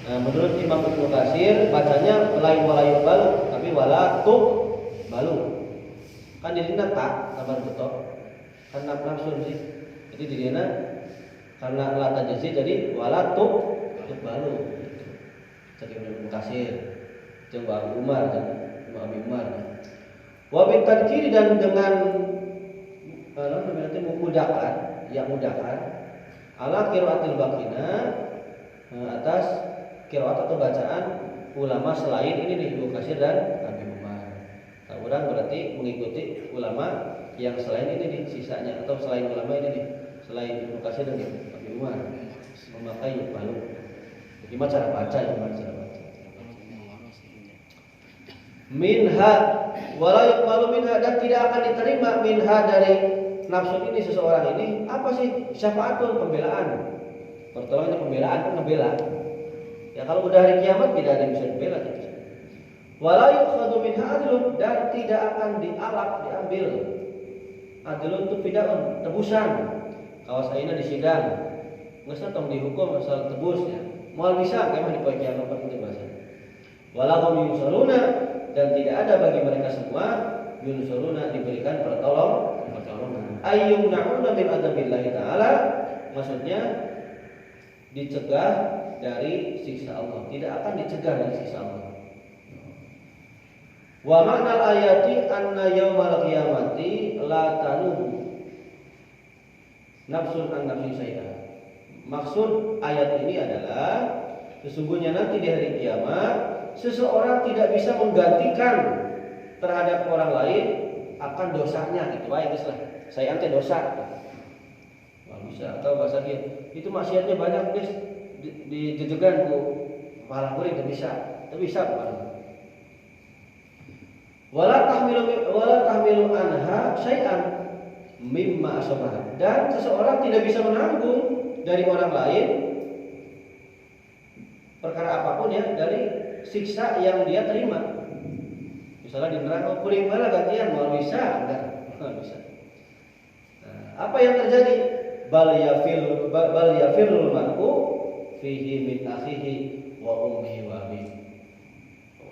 Nah, menurut Imam Ibnu Katsir bacanya lain wala yuqbalu, tapi wala tuqbalu. Kan di sini tak kabar betul. Kan langsung sih. Jadi di sana karena la tajzi jadi wala tuqbalu. Jadi Ibnu Katsir, jeung Abu Umar dan Abi Umar. Wa bitadkiri, dan dengan nanti memudahkan, ya mudahkan ala qiraatil baqina, atas qiraat atau bacaan ulama selain ini nih Ibnu Katsir dan Abi Umar. Nah, orang berarti mengikuti ulama yang selain ini nih, sisanya atau selain ulama ini nih, selain Ibnu Katsir dan Abi Umar, memakai yuqbalu. Gimana cara baca ya, cara baca. Minha wala yuqbalu minha, dan tidak akan diterima minha dari nafsu ini seseorang ini. Apa sih? Syafaatun, pembelaan. Pertolongannya pembelaan, kan ngebela. Ya kalau udah hari kiamat tidak ada yang bisa dibela. Wala yuqadu minha adlun, dan tidak akan dialap, diambil. Adlun itu fidaun, tebusan. Kawas ayeuna di sidang. Geus tong dihukum asal tebus ya. Moal bisa kemah di poe kiamat itu bahasa. Wala hum yusaruna, dan tidak ada bagi mereka semua yunsuruna, diberikan pertolongan. Ayyumna'una min adzabillahi ta'ala, maksudnya dicegah dari siksa Allah, tidak akan dicegah dari siksa Allah. Wa ma'nal ayati anna yaumal qiyamati la tanuhu nafsun an nafsin syai'an. Maksud ayat ini adalah sesungguhnya nanti di hari kiamat seseorang tidak bisa menggantikan terhadap orang lain akan dosanya, gitu baik lah. Saya anti dosa. Nggak bisa, atau bahasa dia itu maksiatnya banyak guys, dijejegan ku pahala kuring tidak bisa, tidak bisa bukan. Wala tahmilu anha syai'an mimma asabaha, dan seseorang tidak bisa menanggung dari orang lain perkara apapun ya, dari siksa yang dia terima. Misalnya di neraka kuring bala gantian mau bisa enggak bisa. Nah, apa yang terjadi? Bal yafirul mar'u fihi min akhihi wa ummihi wa abihi.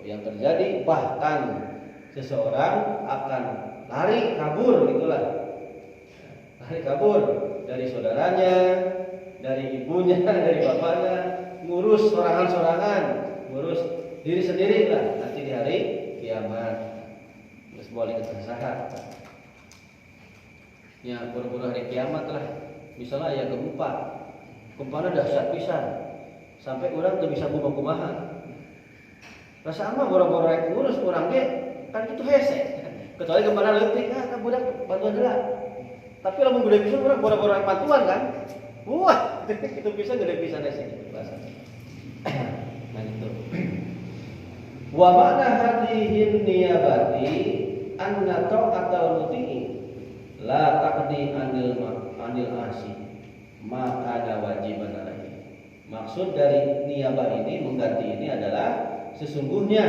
Yang terjadi bahkan seseorang akan lari kabur, gitulah. Lari kabur dari saudaranya, dari ibunya, dari bapaknya, ngurus sorangan-sorangan, ngurus diri sendiri lah nanti di hari kiamat. Terus boleh ketersahat. Ya boro-boro hari kiamat lah. Misalnya aya gempa. Gempana dahsyat pisan. Sampai orang teu bisa kumaha. Rasa mah boro-boro rek ngurus urang ge kan kitu hese. Kecuali gempana leutik budak bantuan heula. Tapi lamun gede pisan urang boro-boro rek bantuan kan. Wah, itu bisa gede pisan hese gitu bahasa. Nah itu. Wa ma'na hadhihi niyabati anna ta'atul muti'i la taqdi anil asi maka ada wajiban alaihi. Maksud dari niyabah ini mengganti ini adalah sesungguhnya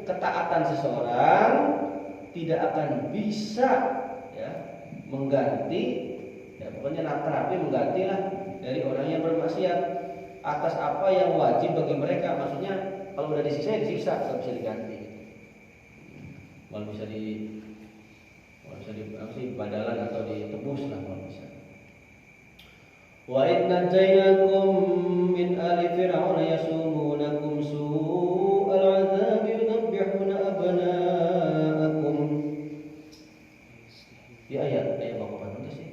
ketaatan seseorang tidak akan bisa ya mengganti ya pokoknya terapi menggantilah dari orang yang bermaksiat atas apa yang wajib bagi mereka. Maksudnya kalau udah disiksa ya disiksa, nggak bisa diganti. Kalau bisa badalan atau ditebus lah kalau bisa. Wa inna jainakum min ali fir'auna yasumunakum su'al 'adzabi yudabbihuna abna'akum. Ya ayat bapak itu sih.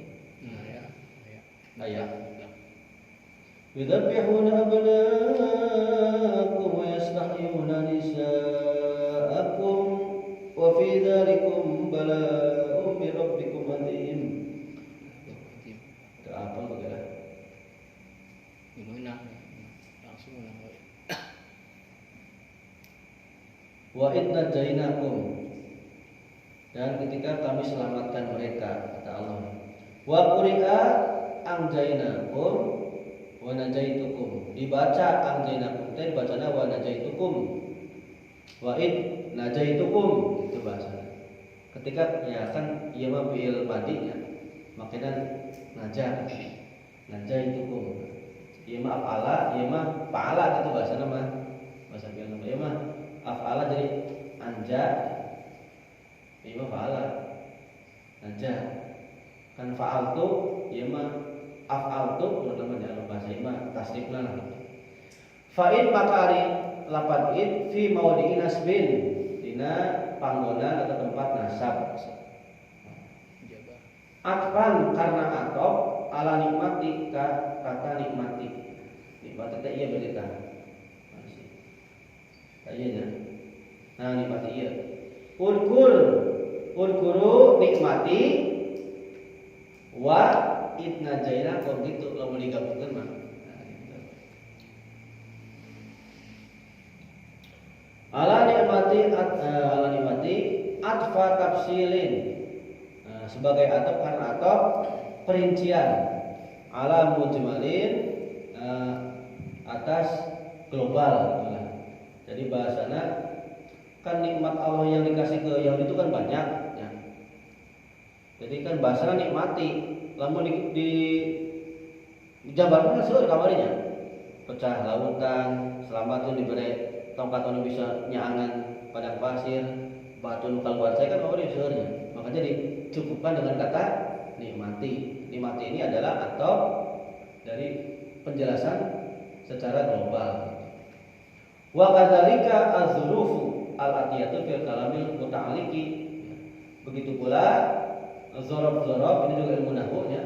Ayat. Yudabbihuna abna'akum wa yastahyuna nisa'akum wa fi dzalikum bala'un min rabbikum 'adzim. Apa begitu? Menang langsung menang. Wa idna jainakum, dan ketika kami selamatkan mereka kata Allah. Wa quri'a anjainakum wa najaitukum, dibaca anjainakum tadi bacanya wa najaitukum. Wa id najaitukum itu bahasa. Ketika ya kan ieu mah fi'il madinya makanya najaitukum. Ieu mah af'ala, ieu mah fa'ala gitu bahasa nama. Bahasa fi'il nama ieu mah af'ala jadi anja. Ieu mah fa'ala. Anja. Kan fa'altu ieu mah af'altu menurut namanya bahasa ieu mah tasdifna lah. Fa'in makari lapan id fi maudhi'i nasbin dina panggonan atau tempat nasab. Atfan karena atop ala nikmati kata nikmati. Nikmati teh iya berita. Kayaknya. Nah nikmati iya. Urkuru nikmati wa idna jaina kok gitu lamun digabungkeun mah. Ala nikmati atfa tafsilin. Sebagai atop karena atop perincian ala mujmalin atas global itulah. Jadi bahasana kan nikmat Allah yang dikasih ke Yahudi itu kan banyak ya. Jadi kan bahasana nikmati lamun di jabarkan seueur kamarinya pecah lautan selamat tuh diberi tongkat anu bisa nyaangan padang pasir batu nu kaluar saya kan kamari seueurnya. Makanya dicukupkan dengan kata nikmati. Nikmati ini adalah atau dari penjelasan secara global. Wa kadzalika az-zurufu al-atiyatu fil kalamil muta'alliqi. Begitu pula zorof-zorof ini juga ilmu nahwu-nya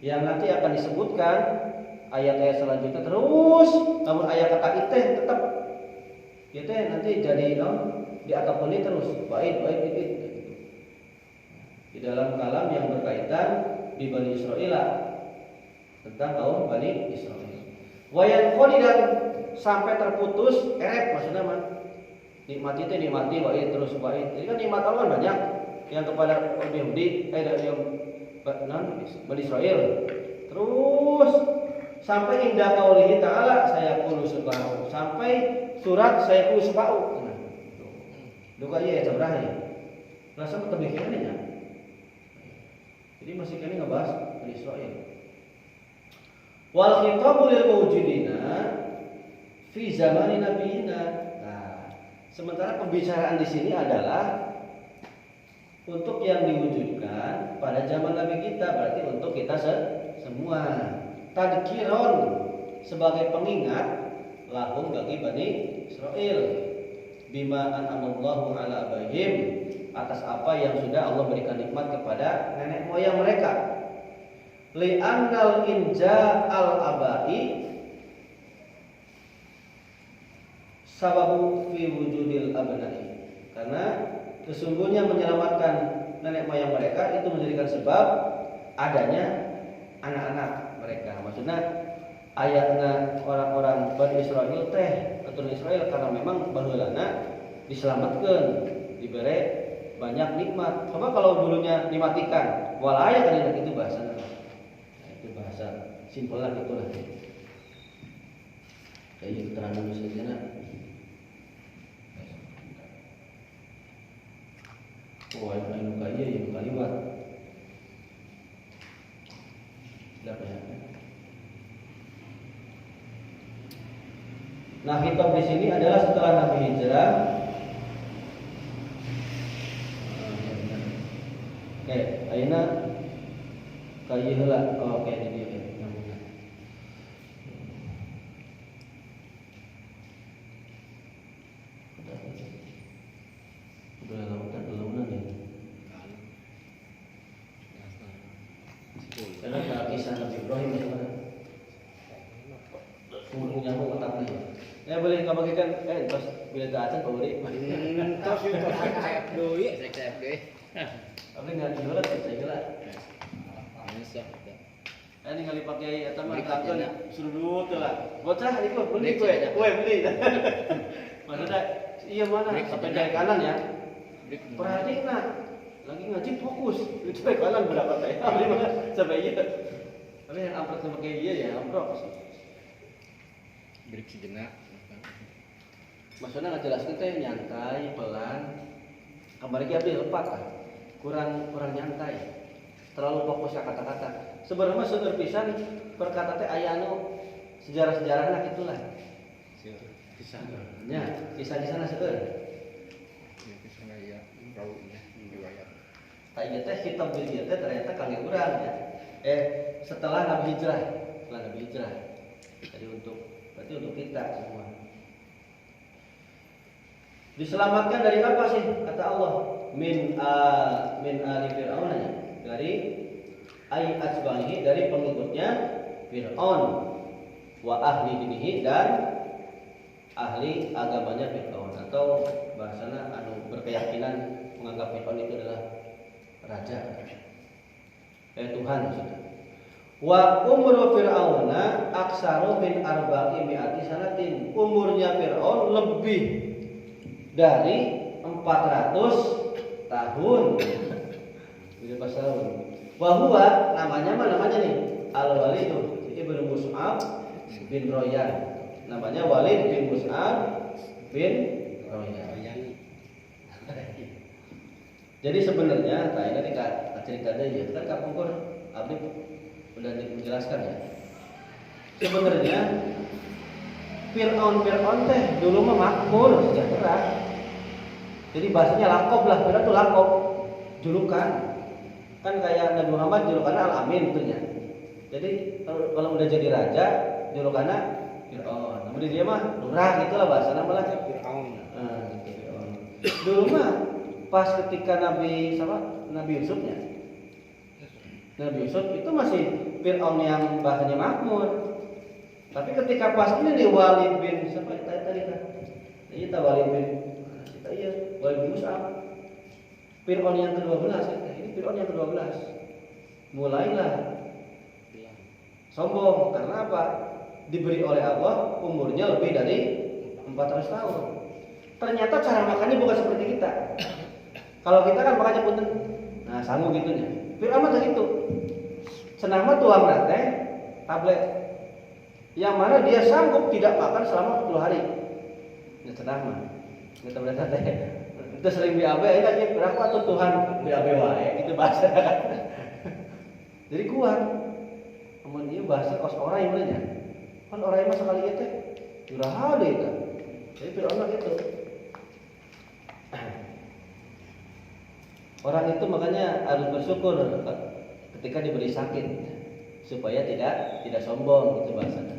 yang nanti akan disebutkan ayat-ayat selanjutnya terus. Namun ayat kata iteh tetap itu nanti jadi di atap ini terus baik itu. Di dalam kalam yang berkaitan di Bani Israil tentang kaum Bani Israil. Wayan dan sampai terputus maksudnya mah nikmati itu nikmati baik terus baik. Jadi kan nikmat Allah banyak yang kepada Yahudi yang Bani Israil. Terus sampai indah qaulihi ta'ala saya qulu subhanahu sampai surat saya qulu subhanahu. Duka ya seberapa ya? Rasa kebikinannya. Jadi masih kini ngebahas Bani Israil. Wal khitabu lil mawjudina fi zamani nabiyina. Nah, sementara pembicaraan di sini adalah untuk yang diwujudkan pada zaman Nabi kita, berarti untuk kita semua. Tadkiron sebagai pengingat lahum bagi Bani Israil bima an'amallahu ala abaihim atas apa yang sudah Allah berikan nikmat kepada nenek moyang mereka. Li'annal inja al-abai sababu fi wujudil abnai. Karena sesungguhnya menyelamatkan nenek moyang mereka itu menjadikan sebab adanya anak-anak mereka. Maksudnya ayatnya orang-orang Bani Israel teh atau Israel karena memang baheulana diselamatkan, diberi banyak nikmat. Coba kalau dulunya dimatikan, walaya kan itu bahasa. Nah, itu bahasa simpel lah gitu lah. Kayak gitu terang misalnya. Oh, yang muka iya, yang muka liwat. Siapa ya? Nah, hitop di sini adalah setelah Nabi hijrah. Oke, ayeuna ka ieu heula. Oh, oke di dieu ya. Udah lama kan belum nih. Karena kisah Nabi Ibrahim itu kan umurnya mau ketapnya. Ya boleh kamu bagikan pas bila ke atas Pak Budi. Tos itu cek deui. Cek deh. Tapi enggak jualan saya kira. Insya Ini kali pakai eta mah Beli takon pakai surut lah. Bocah itu beli Beli kue, aja. kue beli. Maksudnya iya mana Beli sampai aja. dari kanan ya. deh. Perhatiin nah, lagi ngaji fokus. Itu dari kanan berapa teh? Beli mana sampai iya. Tapi yang amplop sama kayak iya ya amplop. Break sejenak. Maksudnya ngejelaskeun teh nyantai, pelan. Kamari ki abdi lepat kan. Kurang nyantai. Terlalu fokus ke kata-kata. Sebenarnya seueur pisan perkata teh aya anu sejarah-sejarahna kitulah. Kisah. Nya, kisah-kisahna seueur. Kisah ya, rawuhnya riwayat. Tanya teh hitam bil teh ternyata kangge urang ya. Setelah Nabi hijrah. Jadi berarti untuk kita semua. Diselamatkan dari apa sih kata Allah? Min ali Fir'aun ya. Dari asbahi dari pengikutnya Fir'aun wa ahli dinihi dan ahli agamanya Fir'aun atau bahasana anu berkeyakinan menganggap Fir'aun itu adalah raja. Tuhan maksudnya. Wa umru Fir'auna aksaru min arba'i mi'ati sanatin. Umurnya Fir'aun lebih dari 400 tahun. Bila pas tahun. Bahwa namanya nih Al-Walid ibn Mus'ab bin Royan. Namanya Walid bin Mus'ab bin Royan. Jadi sebenarnya ini kita cerita aja ya. Kan kapungkur Abdi udah dijelaskan ya. Sebenarnya Fir'aun teh dulu mah makmur sejahtera. Jadi bahasanya lakob lah, Fir'aun itu lakob, julukan. Kan kayak Nabi Muhammad julukannya Al-Amin tentunya. Jadi kalau udah jadi raja julukannya Fir'aun. Namun dia mah lurah gitulah bahasanya malah Fir'aun. Fir'aun. Dulu mah pas ketika Nabi Yusuf ya. Nabi Yusuf itu masih Fir'aun yang bahasanya makmur. Tapi ketika pas ini nih Walid bin siapa tadi kan? Iya Walid bin Walid bin Mus'ab. Fir'aun yang ke-12 ini Fir'aun yang ke-12. Mulailah sombong karena apa? Diberi oleh Allah umurnya lebih dari 400 tahun. Ternyata cara makannya bukan seperti kita. Kalau kita kan makannya punten. Nah, sanggup gitunya. Fir'aun mah gitu. Senang mah tuang teh tablet. Yang mana dia sanggup tidak makan selama 10 hari. Ya senang mah. Kita berarti teh. Itu sering BAB ya kan berapa tuh Tuhan BAB wae gitu bahasa kan. Jadi kuat. Amun ieu bahasa kos orang yang nya. Kan orang mah sekali ieu teh juraha deui kan. Jadi Fir'aun mah gitu. Orang itu makanya harus bersyukur ketika diberi sakit supaya tidak sombong gitu bahasanya.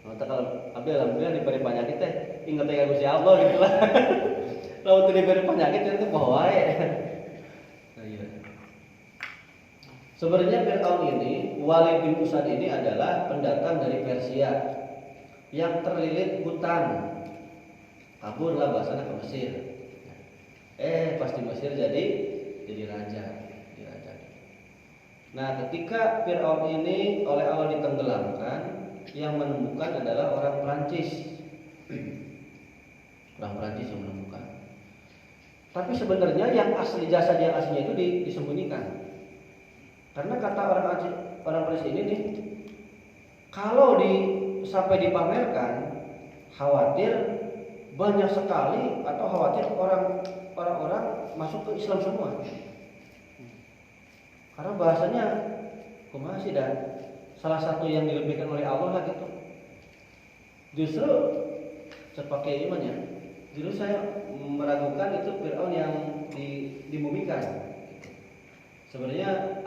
Maka kalau alhamdulillah diberi penyakit teh ingat ya Gusti Allah gitu lah. Lalu diberi penyakit itu bahwa nah, iya. Sebenarnya Fir'aun ini, Walid bin Usad ini adalah pendatang dari Persia yang terlilit hutang. Kaburlah bahasanya ke Mesir. Pas di Mesir jadi raja. Nah, ketika Fir'aun ini oleh Allah ditenggelamkan, yang menemukan adalah orang Perancis. Orang Perancis yang menemukan. Tapi sebenarnya yang asli jasad yang aslinya itu disembunyikan. Karena kata orang Perancis ini nih, kalau sampai dipamerkan, khawatir banyak sekali atau khawatir orang-orang masuk ke Islam semua. Karena bahasanya masih dan salah satu yang dilebihkan oleh Allah lah gitu. Justru sepakai imannya, justru saya meragukan itu Fir'aun yang dimumikan. Sebenarnya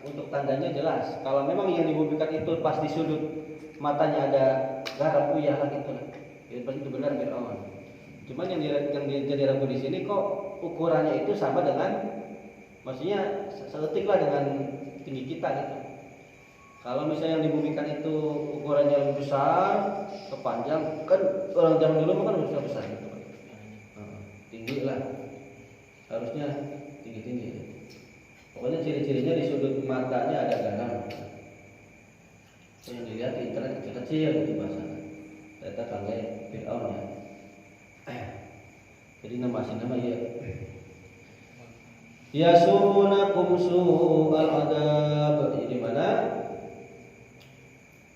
untuk tandanya jelas. Kalau memang yang dimumikan itu pas di sudut matanya ada garam uyah lah gitu lah. Itu benar Fir'aun. Cuman yang jadi ragu di sini kok ukurannya itu sama dengan, maksudnya seetik lah dengan tinggi kita gitu. Kalau misalnya yang dibumikan itu ukurannya lebih besar, kepanjang, kan orang zaman dulu kan besar gitu. Tinggi lah, harusnya tinggi. Pokoknya ciri-cirinya di sudut matanya ada garam. Yang dilihat di internet kecil-kecil gitu bahasanya. Ternyata kalau Fir'aun ya. Jadi nama ya. Yasumunakum su'al adab. Jadi mana?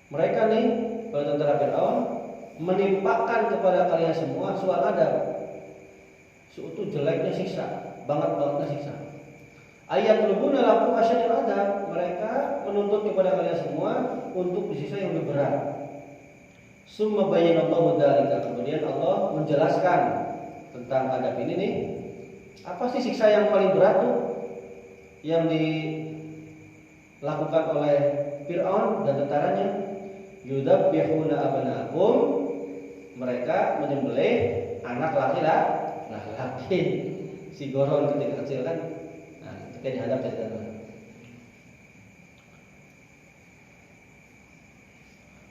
Mereka nih, para tentara Fir'aun menimpakan kepada kalian semua su'al adab. Itu jeleknya siksa, banget-bangetnya siksa. Ayat lubuna lakum asyadul adab. Mereka menuntut kepada kalian semua untuk disiksa yang lebih berat. Summa bayyinallahu dzalika. Kemudian Allah menjelaskan tentang adab ini nih. Apa sih siksa yang paling berat tuh yang dilakukan oleh Fir'aun dan tentaranya? Yudabbihuna abna'akum. Mereka menyembelih anak laki-laki. Si Goron ketika kecil kan. Nah, ketika dihadap cerita.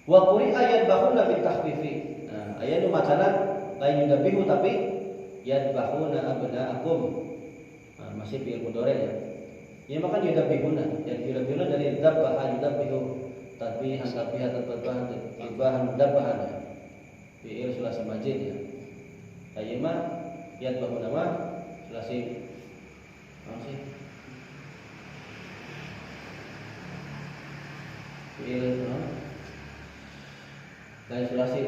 Wa quri ayat bahuna bil takhfifi. Nah, ayat itu macana lain yudabbihu tapi yadbahuna abna'akum. Nah, masih fi'il mudhari ya. Ya maka yudabbihuna. Yudabbihuna dari dzabbaha yudabbihu. Tapi hantabiha tatbahan ibahan dzabbahan. Fi'il sulasi majid ya. Ayyama yadbahuna ma sulasi masih fi'il lain sulasi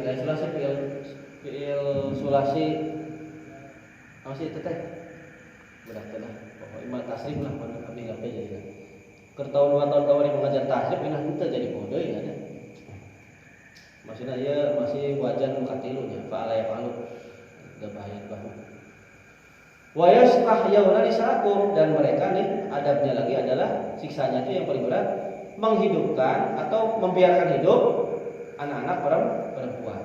fi'il sulasi masih teteh berat lah pokoknya iman tasrif lah mana kami nggak jadi kan kertahun 2 tahun kawari mengajar tasrif ini nanti jadi bodoh ya ada maksudnya ya masih wajan mukatilunya fa'ala ya fa'alu udah bahaya banget wa yastahyuna nisaakum. Dan mereka nih adabnya lagi adalah siksanya itu yang paling berat menghidupkan atau membiarkan hidup anak-anak perempuan.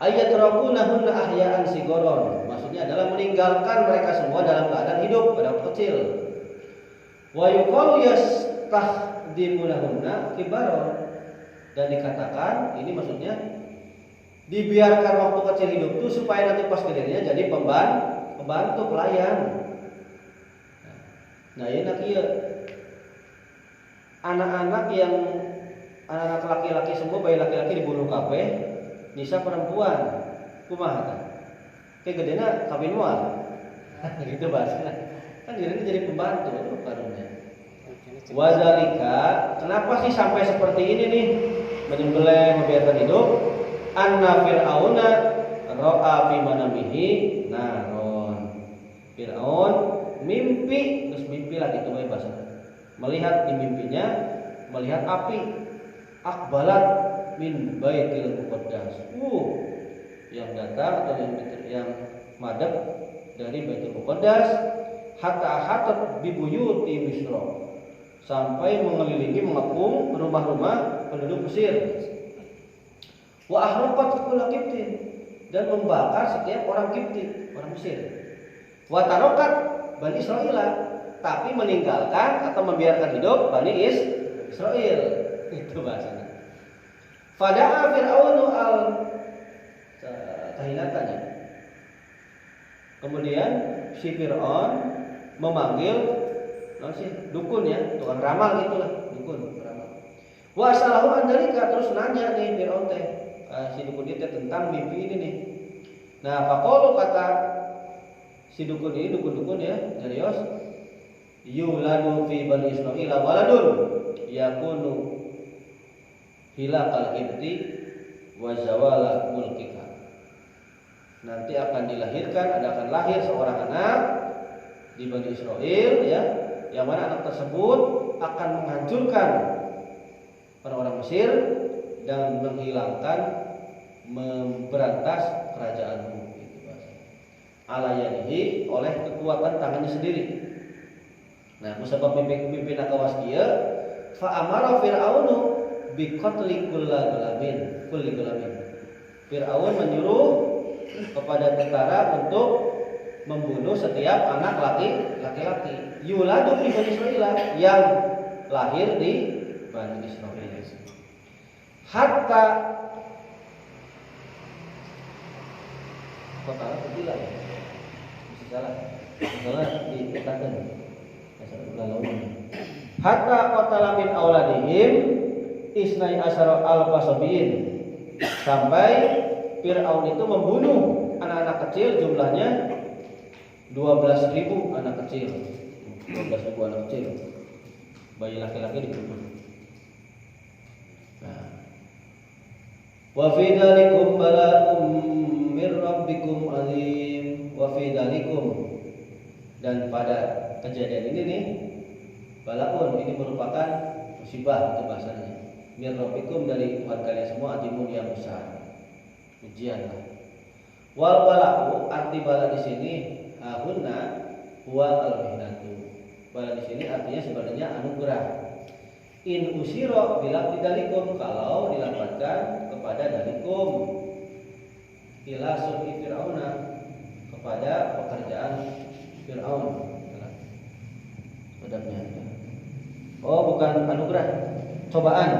Ayat rakunahunna ahya'an sigoron, maksudnya adalah meninggalkan mereka semua dalam keadaan hidup pada waktu kecil. Wa yuqalu yastahdimunahunna kibaron, dan dikatakan ini maksudnya dibiarkan waktu kecil hidup itu supaya nanti pas gedenya jadi pembantu pelayan. Nah, ini nanti anak-anak laki-laki semua, bayi laki-laki dibunuh kabeh, nisa perempuan, kumaha kan? Kayak gedenya kawin mual, gitu bahasanya. Kan dirinya jadi pembantu itu karunnya. Wazalika, kenapa sih sampai seperti ini nih? Menyembelih, membiarkan hidup. Anna Fir'auna ra'a fi manamihi naron. Fir'aun mimpi, terus mimpi lagi itu bahasa. Melihat di mimpinya, melihat api akbalat min baitil muqaddas. Yang datang atau yang madhab dari baitul muqaddas hatta hatat bibuyuti Misra, sampai mengelilingi mengepung rumah-rumah penduduk Mesir. Wa ahraqat kulla qibtin, dan membakar setiap orang Kipti, orang Mesir. Wa tarokat Bani Israil, tapi meninggalkan atau membiarkan hidup Bani Israil. Itu bahasanya. Fada'a Fir'aunu al-kahinatanya. Kemudian si Fir'aun memanggil dukun ya, tukang ramal gitulah, dukun ramal. Wa salahu andalika, terus nanya nih Fir'aun teh, si dukun itu tentang mimpi ini nih. Nah, faqalu, kata si dukun ini, dukun-dukun ya, serius. Yuladu fi Bani Israil waladun yakunu hilakal ibti wa zawala mulkika. Nanti akan dilahirkan, akan lahir seorang anak di Bani Israil ya, yang mana anak tersebut akan menghancurkan orang-orang Mesir dan menghilangkan, memberantas kerajaanmu. Ala yadihi, oleh kekuatan tangannya sendiri. Nah, musabab mimpi nakawas dia, fa amara Fir'aunu bi qatli kulli gulamin. Fir'aun menyuruh kepada tentara untuk membunuh setiap anak laki-laki yuladu di Bani Israil, yang lahir di Bani Israil. Hatta kota gila ya. Salah dikatakan. Hatta qatala min auladihim isnai asyara al-fasabiin, sampai Fir'aun itu membunuh anak-anak kecil, jumlahnya 12.000 anak kecil. 12.000 anak kecil. Bayi laki-laki dibunuh. Nah. Wa fi dzalikum bala'um mir rabbikum azim. Wa fi dzalikum, dan pada kejadian ini nih, balaun ini merupakan musibah, itu bahasanya. Mir rabbikum, dari Tuhan kalian semua, azimun, yang besar. Ujian lah. Wal bala'u, arti bala di sini ahunna huwa al-mihnatu. Bala di sini artinya sebenarnya anugerah. In usiro bila dalikum, kalau dilapatkan kepada dalikum, ila su'i fir'auna, kepada pekerjaan Fir'aun. Sedapnya. Oh, bukan anugerah, cobaan.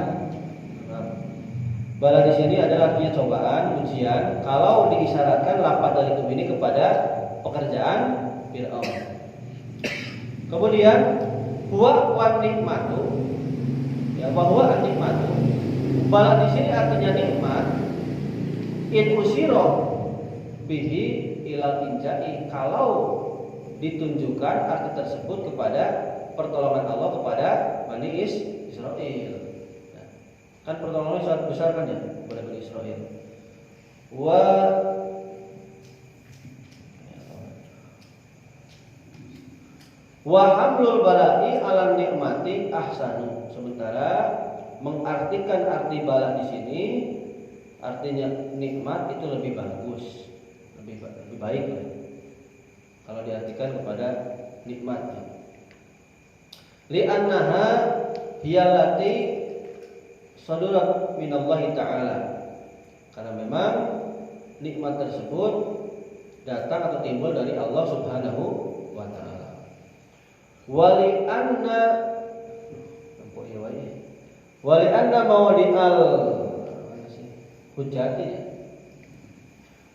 Bala di sini adalah artinya cobaan, ujian. Kalau diisyaratkan lafaz dalikum ini kepada pekerjaan Fir'aun. Kemudian huwa wa nikmatu, ya, bahwa nikmatu. Bala di sini artinya nikmat. In usiro bihi ilal injai, kalau ditunjukkan arti tersebut kepada pertolongan Allah kepada Bani Israil. Nah, kan pertolongannya sangat besar kan ya kepada Bani Israil. Wa hamlul bala'i ala nikmati ahsanu. Sementara mengartikan arti bala di sini, artinya nikmat itu lebih bagus, lebih baik lah, kalau diartikan kepada nikmatnya. Li'annaha hiyallati sadurat minallahi ta'ala, karena memang nikmat tersebut datang atau timbul dari Allah Subhanahu wa ta'ala. Wali anna mawdi'al hujjati,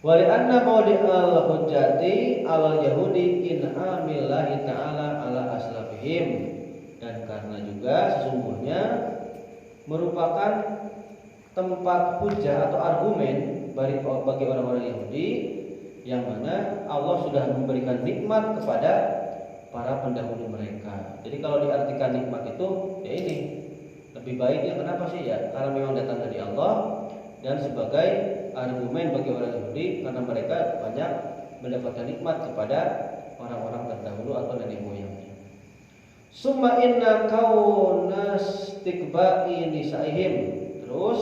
wali anna mawdi'al hujjati al yahudi in amillahi ta'ala ala aslafihim, dan karena juga sesungguhnya merupakan tempat hujah atau argumen bagi orang-orang Yahudi, yang mana Allah sudah memberikan nikmat kepada para pendahulu mereka. Jadi kalau diartikan nikmat itu, ya ini lebih baiknya kenapa sih ya? Karena memang datang dari Allah, dan sebagai argumen bagi orang Yahudi karena mereka banyak mendapatkan nikmat kepada orang-orang terdahulu atau nenek moyangnya. Summa inna kaunas tikba'i nisaihim. Terus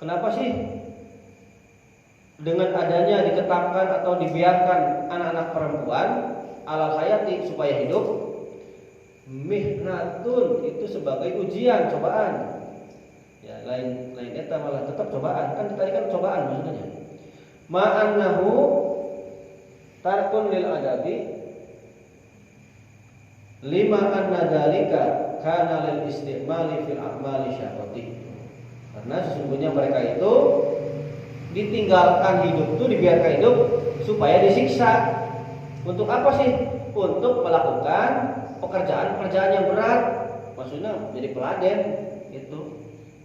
kenapa sih dengan adanya diketangkan atau dibiarkan anak-anak perempuan alal hayati, supaya hidup, mihnatun, itu sebagai ujian, cobaan. Ya, lain eta malah tetap cobaan. Kan tadi kan cobaan maksudnya. ma'annahu tarkun lil adabi lima anna dzalika kana lil istimali fil a'mali syaqati. Karena sesungguhnya mereka itu ditinggalkan hidup itu, dibiarkan hidup supaya disiksa. Untuk apa sih? Untuk melakukan pekerjaan-pekerjaan yang berat. Maksudnya jadi peladen itu.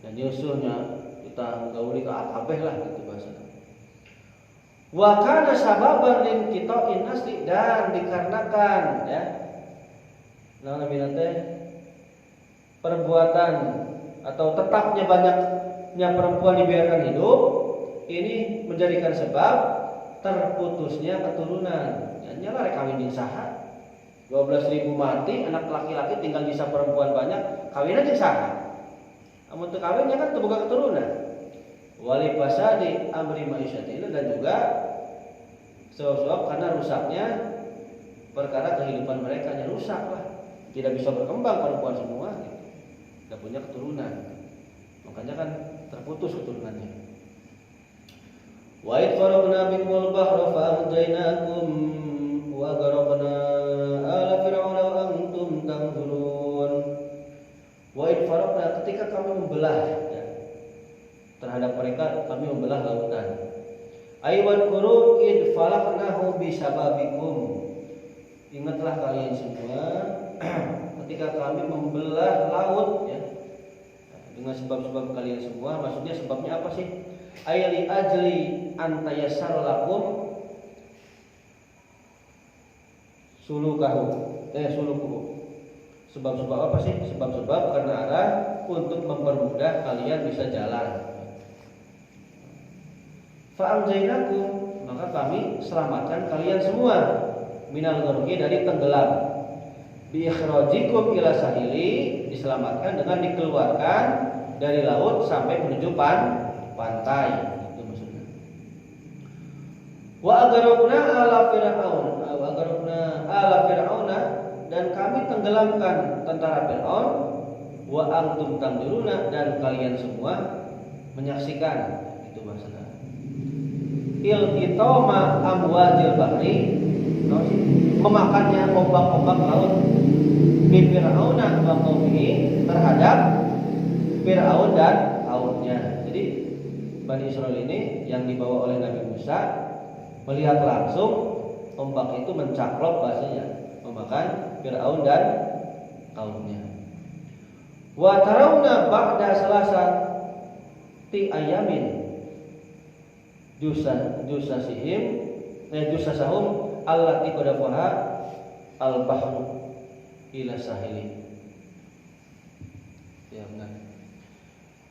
Dan nyusuhnya kita gauli ke kabeh lah gitu bahasanya. Wa kana sababan lin qita'in nasli, dan dikarenakan ya perbuatan atau tetapnya banyaknya perempuan dibiarkan hidup ini menjadikan sebab terputusnya keturunan. Nyala rek kawin jeung saha? 12.000 mati, anak laki-laki tinggal bisa perempuan banyak, kawin aja saha? Amun teu kawinnya kan teu boga keturunan. Wali fasadi amri ma'isyati, dan juga sebab-sebab karena rusaknya perkara kehidupan mereka nya rusak lah. Tidak bisa berkembang perempuan semua, tidak punya keturunan. Makanya kan terputus keturunannya. Wa id faraqna bikumul bahra fa anjaynakum wa gharaqna ala fir'auna wa antum tanzurun. Wa id faraqna, ketika kami membelah ya, terhadap mereka kami membelah lautan. Aywan kuru id falaqnahu bisababikum. Ingatlah kalian semua ketika kami membelah laut ya, dengan sebab-sebab kalian semua. Maksudnya sebabnya apa sih? Ayali ajli antayassar lakum sulukahu. Sebab-sebab apa sih? Sebab-sebab karena ada untuk mempermudah kalian bisa jalan. Fa'amzainakum, maka kami selamatkan kalian semua minal gharqi, dari tenggelam. Bi ikhrajikum ila sahili, diselamatkan dengan dikeluarkan dari laut sampai menuju pantai. Itu maksudnya. Wa agharaqna ala fir'auna, dan kami tenggelamkan tentara Fir'aun. Wa antum tanzuruna, dan kalian semua menyaksikan. Itu maksudnya. Iltitama amwajil bahri, memakannya ombak-ombak laut, bi Fir'auna wa qaumihi, terhadap Fir'aun dan kaumnya. Jadi Bani Israil ini yang dibawa oleh Nabi Musa melihat langsung ombak itu mencaklok, bahasanya memakan Fir'aun dan kaumnya. Wa tarawna ba'da salasati ayamin jusasahum allati qadafaha al-bahru ila sahili. Ya benar.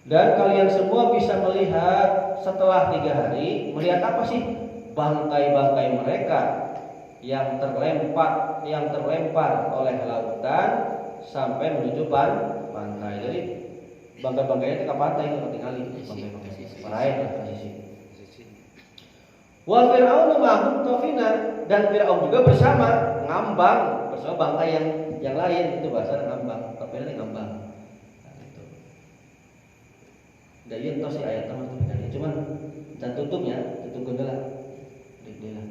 Dan kalian semua bisa melihat setelah 3 hari, melihat apa sih? Bangkai-bangkai mereka yang terlempar oleh lautan sampai menuju pantai. Jadi bangkai-bangkainya ke pantai, nggak tinggalin bangkai-bangkai. Marahin lah posisi. Wa Fir'aun ma'hum tafina, dan Fir'aun juga bersama ngambang bersama bangkai yang lain. Itu bahasa ngambang, tafina ngambang. Nah, itu. Da ieu tos si aya teman tadi. Cuman dan tutupnya, tutup gendela. Dela.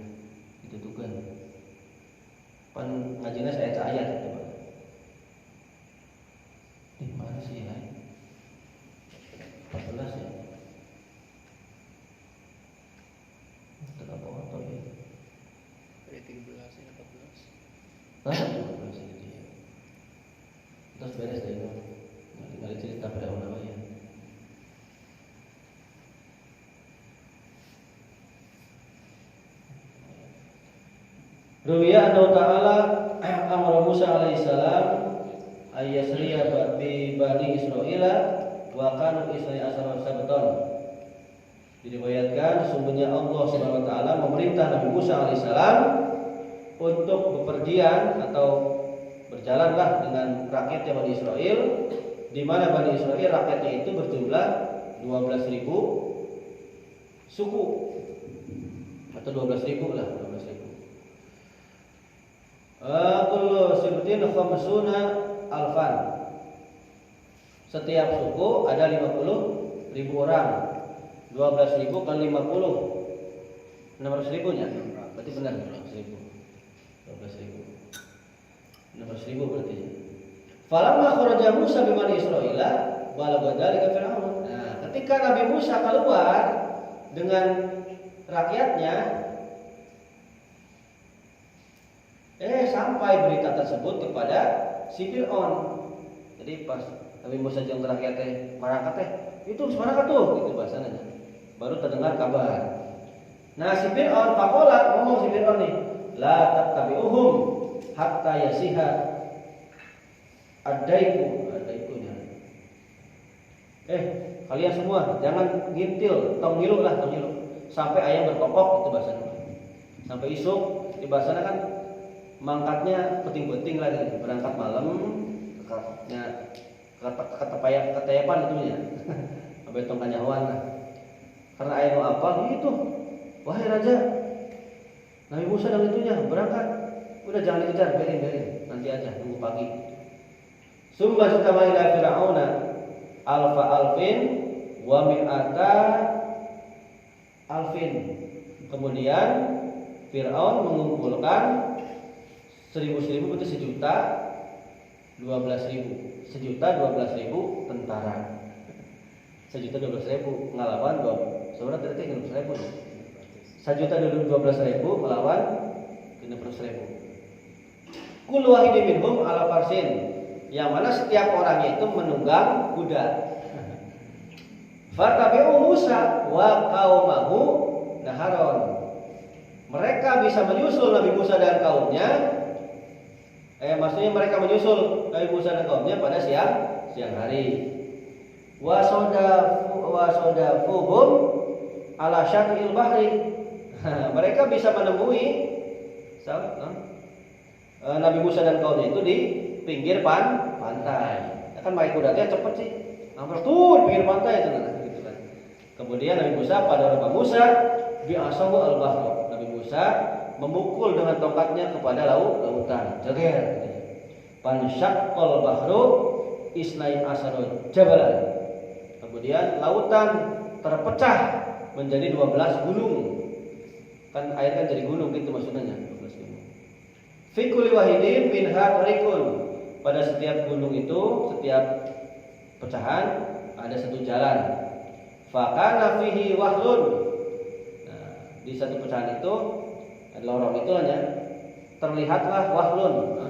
Ditutupkeun. Pan ngajina saya ayat itu, Pak. Di mana sih ya? 14 ya. Terus beres deh, tinggal cerita pada ulama ya. Ruwiya anna ta'ala amara Musa alaihissalam ayyasriya bi Bani Israila wa kanu isri asara sabton. Diriwayatkan sesungguhnya Allah Subhanahu wa taala memerintah Nabi Musa alaihissalam untuk bepergian atau berjalanlah dengan rakyatnya Bani Israel, di mana Bani Israel rakyatnya itu berjumlah 12.000 suku atau 12.000 lah, 12.000. Kullu sibtin khamsuna alfan. Setiap suku ada 50.000 orang. 12.000 kali 50 600.000 nya. Berarti benar 12.000. 600.000 berarti. Falamma kharaja Musa bi Bani Israila balagha dzalika Fir'aun. Nah, ketika Nabi Musa keluar dengan rakyatnya, sampai berita tersebut kepada si Fir'aun. Jadi pas Nabi Musa jeung rakyatnya marangkat itu semarangkat tuh gitu bahasanya. Baru terdengar kabar. Nah, si Fir'aun faqala, ngomong si Fir'aun nih, la tattabi'uhum hatta yasiha adaikunya. Kalian semua jangan ngintil, tong ngilu sampai ayam berkokok itu bahasanya. Sampai isuk di bahasanya kan mangkatnya penting-penting lagi, berangkat malam keteyapan itunya. Sampai tong kanyawan lah. Karena ayam mau apa gitu. Wahai raja, Nabi Musa dan itunya berangkat. Udah jangan dikejar, biarin. Nanti aja tunggu pagi. Summa sutama ila Fir'auna alfa alfin wa mi'ata alfin. Kemudian Fir'aun mengumpulkan 1.000 itu 1.012.000. 1.012.000 tentara. 1.012.000 ngelawan sebenarnya tadi 600.000. 1.012.000 melawan 600.000. Kullu wahidin minhum ala farsin. Yang mana setiap orangnya itu menunggang kuda. Fatabi'u Musa wa qaumahu naharon. Mereka bisa menyusul Nabi Musa dan kaumnya. Maksudnya mereka menyusul Nabi Musa dan kaumnya pada siang hari. Wa sadafuhum ala syatil bahri. Mereka bisa menemui Nabi Musa dan kaumnya itu di pinggir pantai. Kan main kudanya cepet sih. Hampir tuh pinggir pantai itu gitu kan. Kemudian Nabi Musa pada Nabi Musa bi'asahu al-bahra. Nabi Musa memukul dengan tongkatnya kepada lautan. Jeger. Pansyaqqal bahru isnai asarun jabalan. Kemudian lautan terpecah menjadi 12 gunung. Kan air kan jadi gunung gitu maksudnya. 12 gunung. Fi kulli wahidin minha tariqun. Pada setiap gunung itu, setiap pecahan ada satu jalan. Fakana fihi wahlun. Nah, di satu pecahan itu lorong itu ya, terlihatlah wahlun.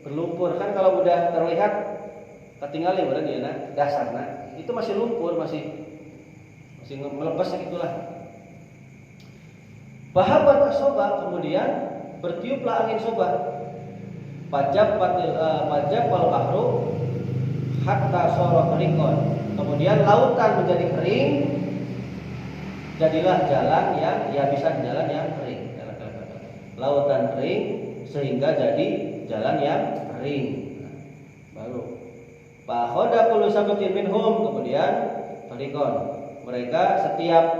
Berlumpur. Kan kalau udah terlihat ketinggalan berarti ya, dasarnya itu masih lumpur, masih melepas gitulah. Bahabat asoba, kemudian bertiuplah angin soba. Pajab wal bahru hatta soro rikon. Kemudian lautan menjadi kering, jadilah jalan yang bisa jalan yang kering. Lautan kering sehingga jadi jalan yang kering. Baru pahoda kullu sabatin minhum. Kemudian rikon. Mereka setiap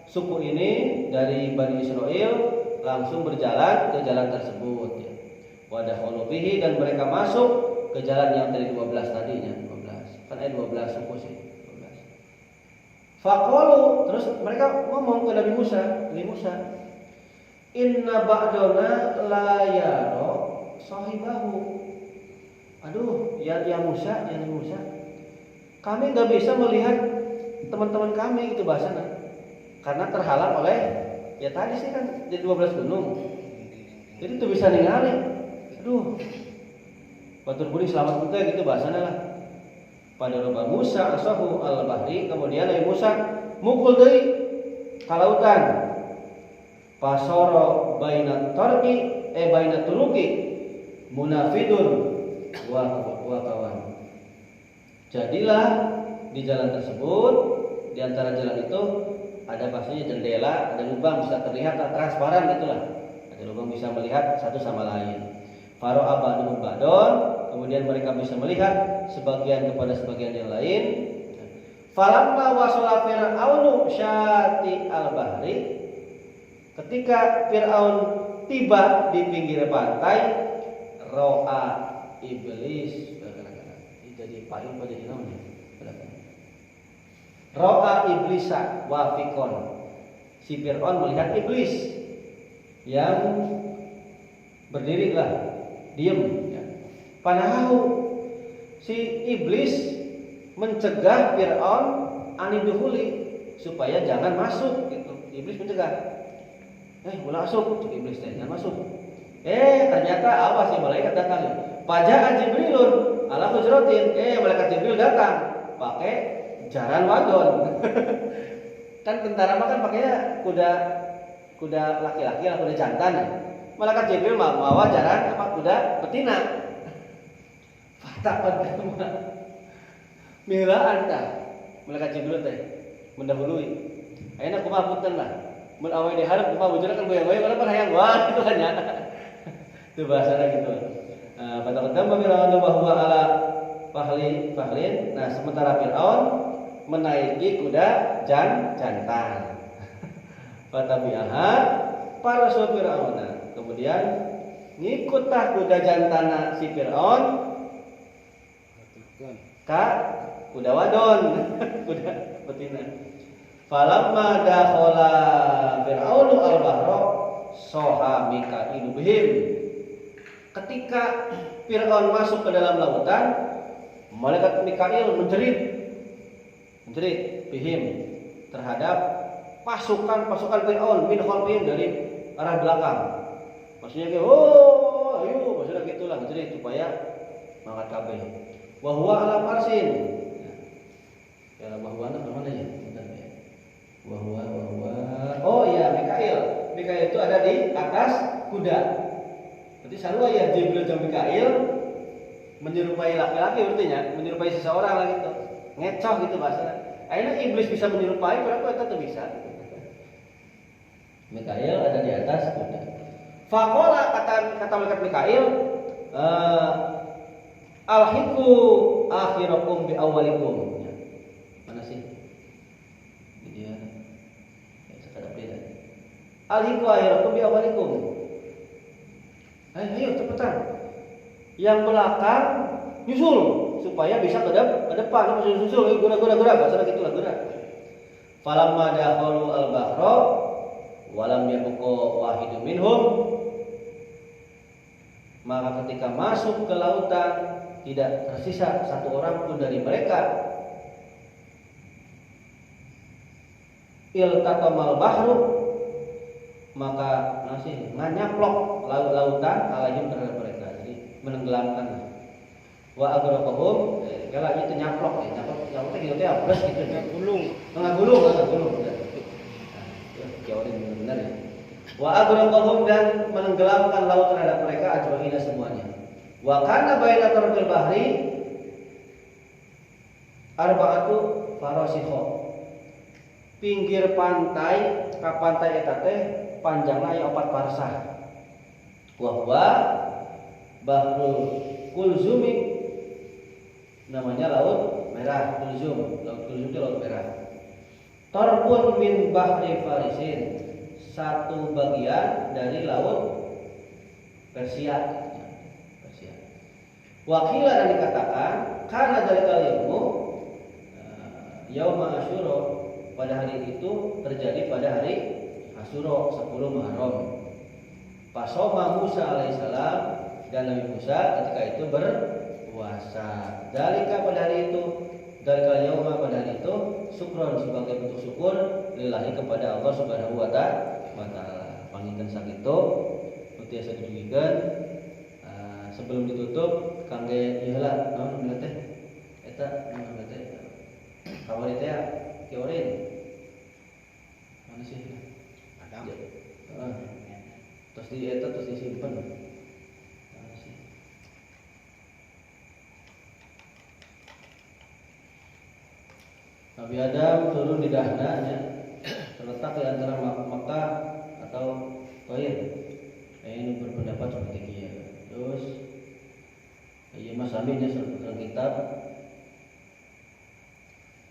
suku ini dari Bani Israel langsung berjalan ke jalan tersebut. Wadah bihi, dan mereka masuk ke jalan yang dari 12 tadinya. 12. Kan ada 12 suku sih. 12. Faqalu, terus mereka ngomong ke Nabi Musa, inna ba'dana la yara sahibahu. Aduh, ya Musa, kami enggak bisa melihat teman-teman kami itu bahasanya. Karena terhalang oleh ya tadi sih kan di 12 gunung. Jadi itu bisa ningali. Aduh, batur kuning selamat kita gitu bahasanya lah. Pada Nabi Musa asahu al-bahri, kemudian Nabi Musa mukul dari kalautan. Pasoro baina tarqi baina turuqi munafidun wa kawan. Jadilah di jalan tersebut, di antara jalan itu ada pastinya jendela, ada lubang bisa terlihat transparan gitulah. Ada lubang bisa melihat satu sama lain. Faro abadun badon, kemudian mereka bisa melihat sebagian kepada sebagian yang lain. Falamma wasala Fir'aunu syati al-bahri, ketika Fir'aun tiba di pinggir pantai, ro'a iblis, jadi payung pada namanya. Ro'a iblisa wafikon, si Fir'aun melihat iblis yang berdiri diam ya. Panahu si iblis mencegah Fir'aun aniduhuli supaya jangan masuk gitu. Iblis mencegah. Mulai masuk, iblis jangan masuk. Ternyata awas si malaikat datang. Faja'a Jibrilun ala hujratin. Malaikat Jibril datang pakai jaran wadon. Kan tentara mah kan pakainya kuda laki-laki atau kuda jantan ya. Malaikat Jibril bawa jaran kuda betina. Fatah milaan tah. Malaikat Jibril teh mendahului. Ayeuna kumaha punten lah. Mun awe diharap kumaha bujurna kan goyang-goyang karena pan hayang wah gitu kan ya. Itu bahasana gitu. Pada kedam Fir'aun bahwa ala fahlin. Nah, sementara Fir'aun menaiki kuda jantan. Fatabi'aha para Fir'aun. Kemudian ngikutlah kuda jantana si Fir'aun ka kuda wadon, kuda betina. Falamma dakhala Fir'aunu al-bahra soha Mikailu bihim. Ketika Fir'aun masuk ke dalam lautan, malaikat Mikail menjerit bihim terhadap pasukan Fir'aun min khalfihim dari arah belakang. Maksudnya ayo, maksudnya gitulah menjerit supaya mangkat kabeh. Wa huwa ala farsin. Ya, wa huwa mana ya? Bentar ya. Wa huwa. Oh iya, Mikail itu ada di atas kuda. Berarti sarua ya Jibril dan Mikail menyerupai laki-laki artinya, menyerupai seseorang lah gitu. Ngecoh gitu bahasa. Akhirnya iblis bisa menyerupai, kenapa kita tuh bisa? Mikail ada di atas kuda. Faqala kata malaikat Mikail, alhiqu akhirakum bi awwalikum. Mana sih? Dia sekadar beda. Alhiqu akhirakum bi awwalikum. Ayo cepetan. Yang belakang nyusul supaya bisa ke depan, nyusul gura bahasa gitulah gura. Falamma dakhalu al-bahra walam yabqa wahidun minhum. Maka ketika masuk ke lautan tidak tersisa satu orang pun dari mereka. Iltaqamal bahru, maka nganyaplok lautan alaihim terhadap mereka, jadi menenggelamkan. Wa agraqahum, kalau itu nyaplok gitu ya, plus gitu gulung. Jawabnya benar ya. Wa agraqahum, dan menenggelamkan laut terhadap mereka ajmaina semuanya. Wa kana baina tarfil bahri arba'atu farasikha. Pinggir pantai ka pantai eta teh panjangna aya 4 parsah. Wa huwa Bahrul Kulzumi, namanya laut merah, Kulzum. Laut Kulzum itu laut merah. Tarfun min bahri Farisin, satu bagian dari laut Persia. Wakilah dan dikatakan karena dari kalimu Yauma Asyura, pada hari itu terjadi pada hari Asyura 10 Muharram. Pasoma Musa alaihissalam, dan Nabi Musa ketika itu berpuasa. Dalika pada hari itu, dari yauma pada hari itu, syukron sebagai bentuk syukur lillahi kepada Allah Subhanahu wa taala. Panginten sakitu tiasa didugikeun sebelum ditutup kangge ieu naon bener teh eta naon teh kawari teh kiorin mana sih ada terus di eta terus disimpen mana sih Nabi Adam turun di dahnanya terletak di antara Makkah atau Taif. Ini berpendapat seperti ini. Terus Mas Aminnya dalam kitab.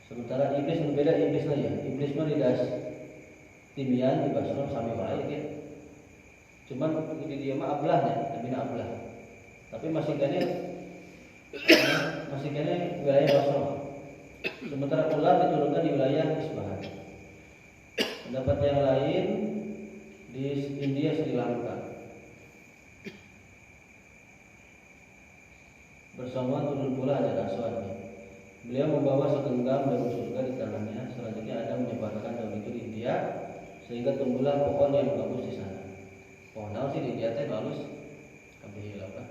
Sementara iblis berbeda, iblis lah ya. Iblis mah lidas timian di Basra sami wae ya. Cuman di dia mah ablahnya, namina ablah. Tapi masih kene wilayah Basra. Sementara ular diturunkan di wilayah Isbahan. Pendapat yang lain di India Sri Lanka bersama turun pula Hajar Aswad. Beliau membawa segenggam daun surga di tangannya. Selanjutnya Adam menyebarkan daun itu di India sehingga tumbuhlah pohon yang bagus di sana. Pohon naon sih di India teh bagus. Kabeh apa?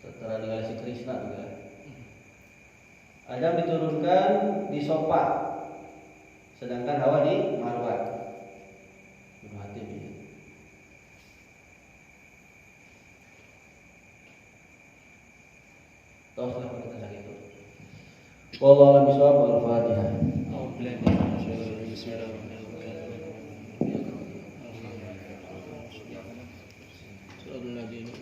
Setelah dengan si Krishna juga. Adam diturunkan di Sopa, sedangkan Hawa di Marwat. Bunuh hati ini. Tahu kenapa kita sakit itu? Wallahu a'lam bishawab. Al-Fatihah. Bismillahirrahmanirrahim.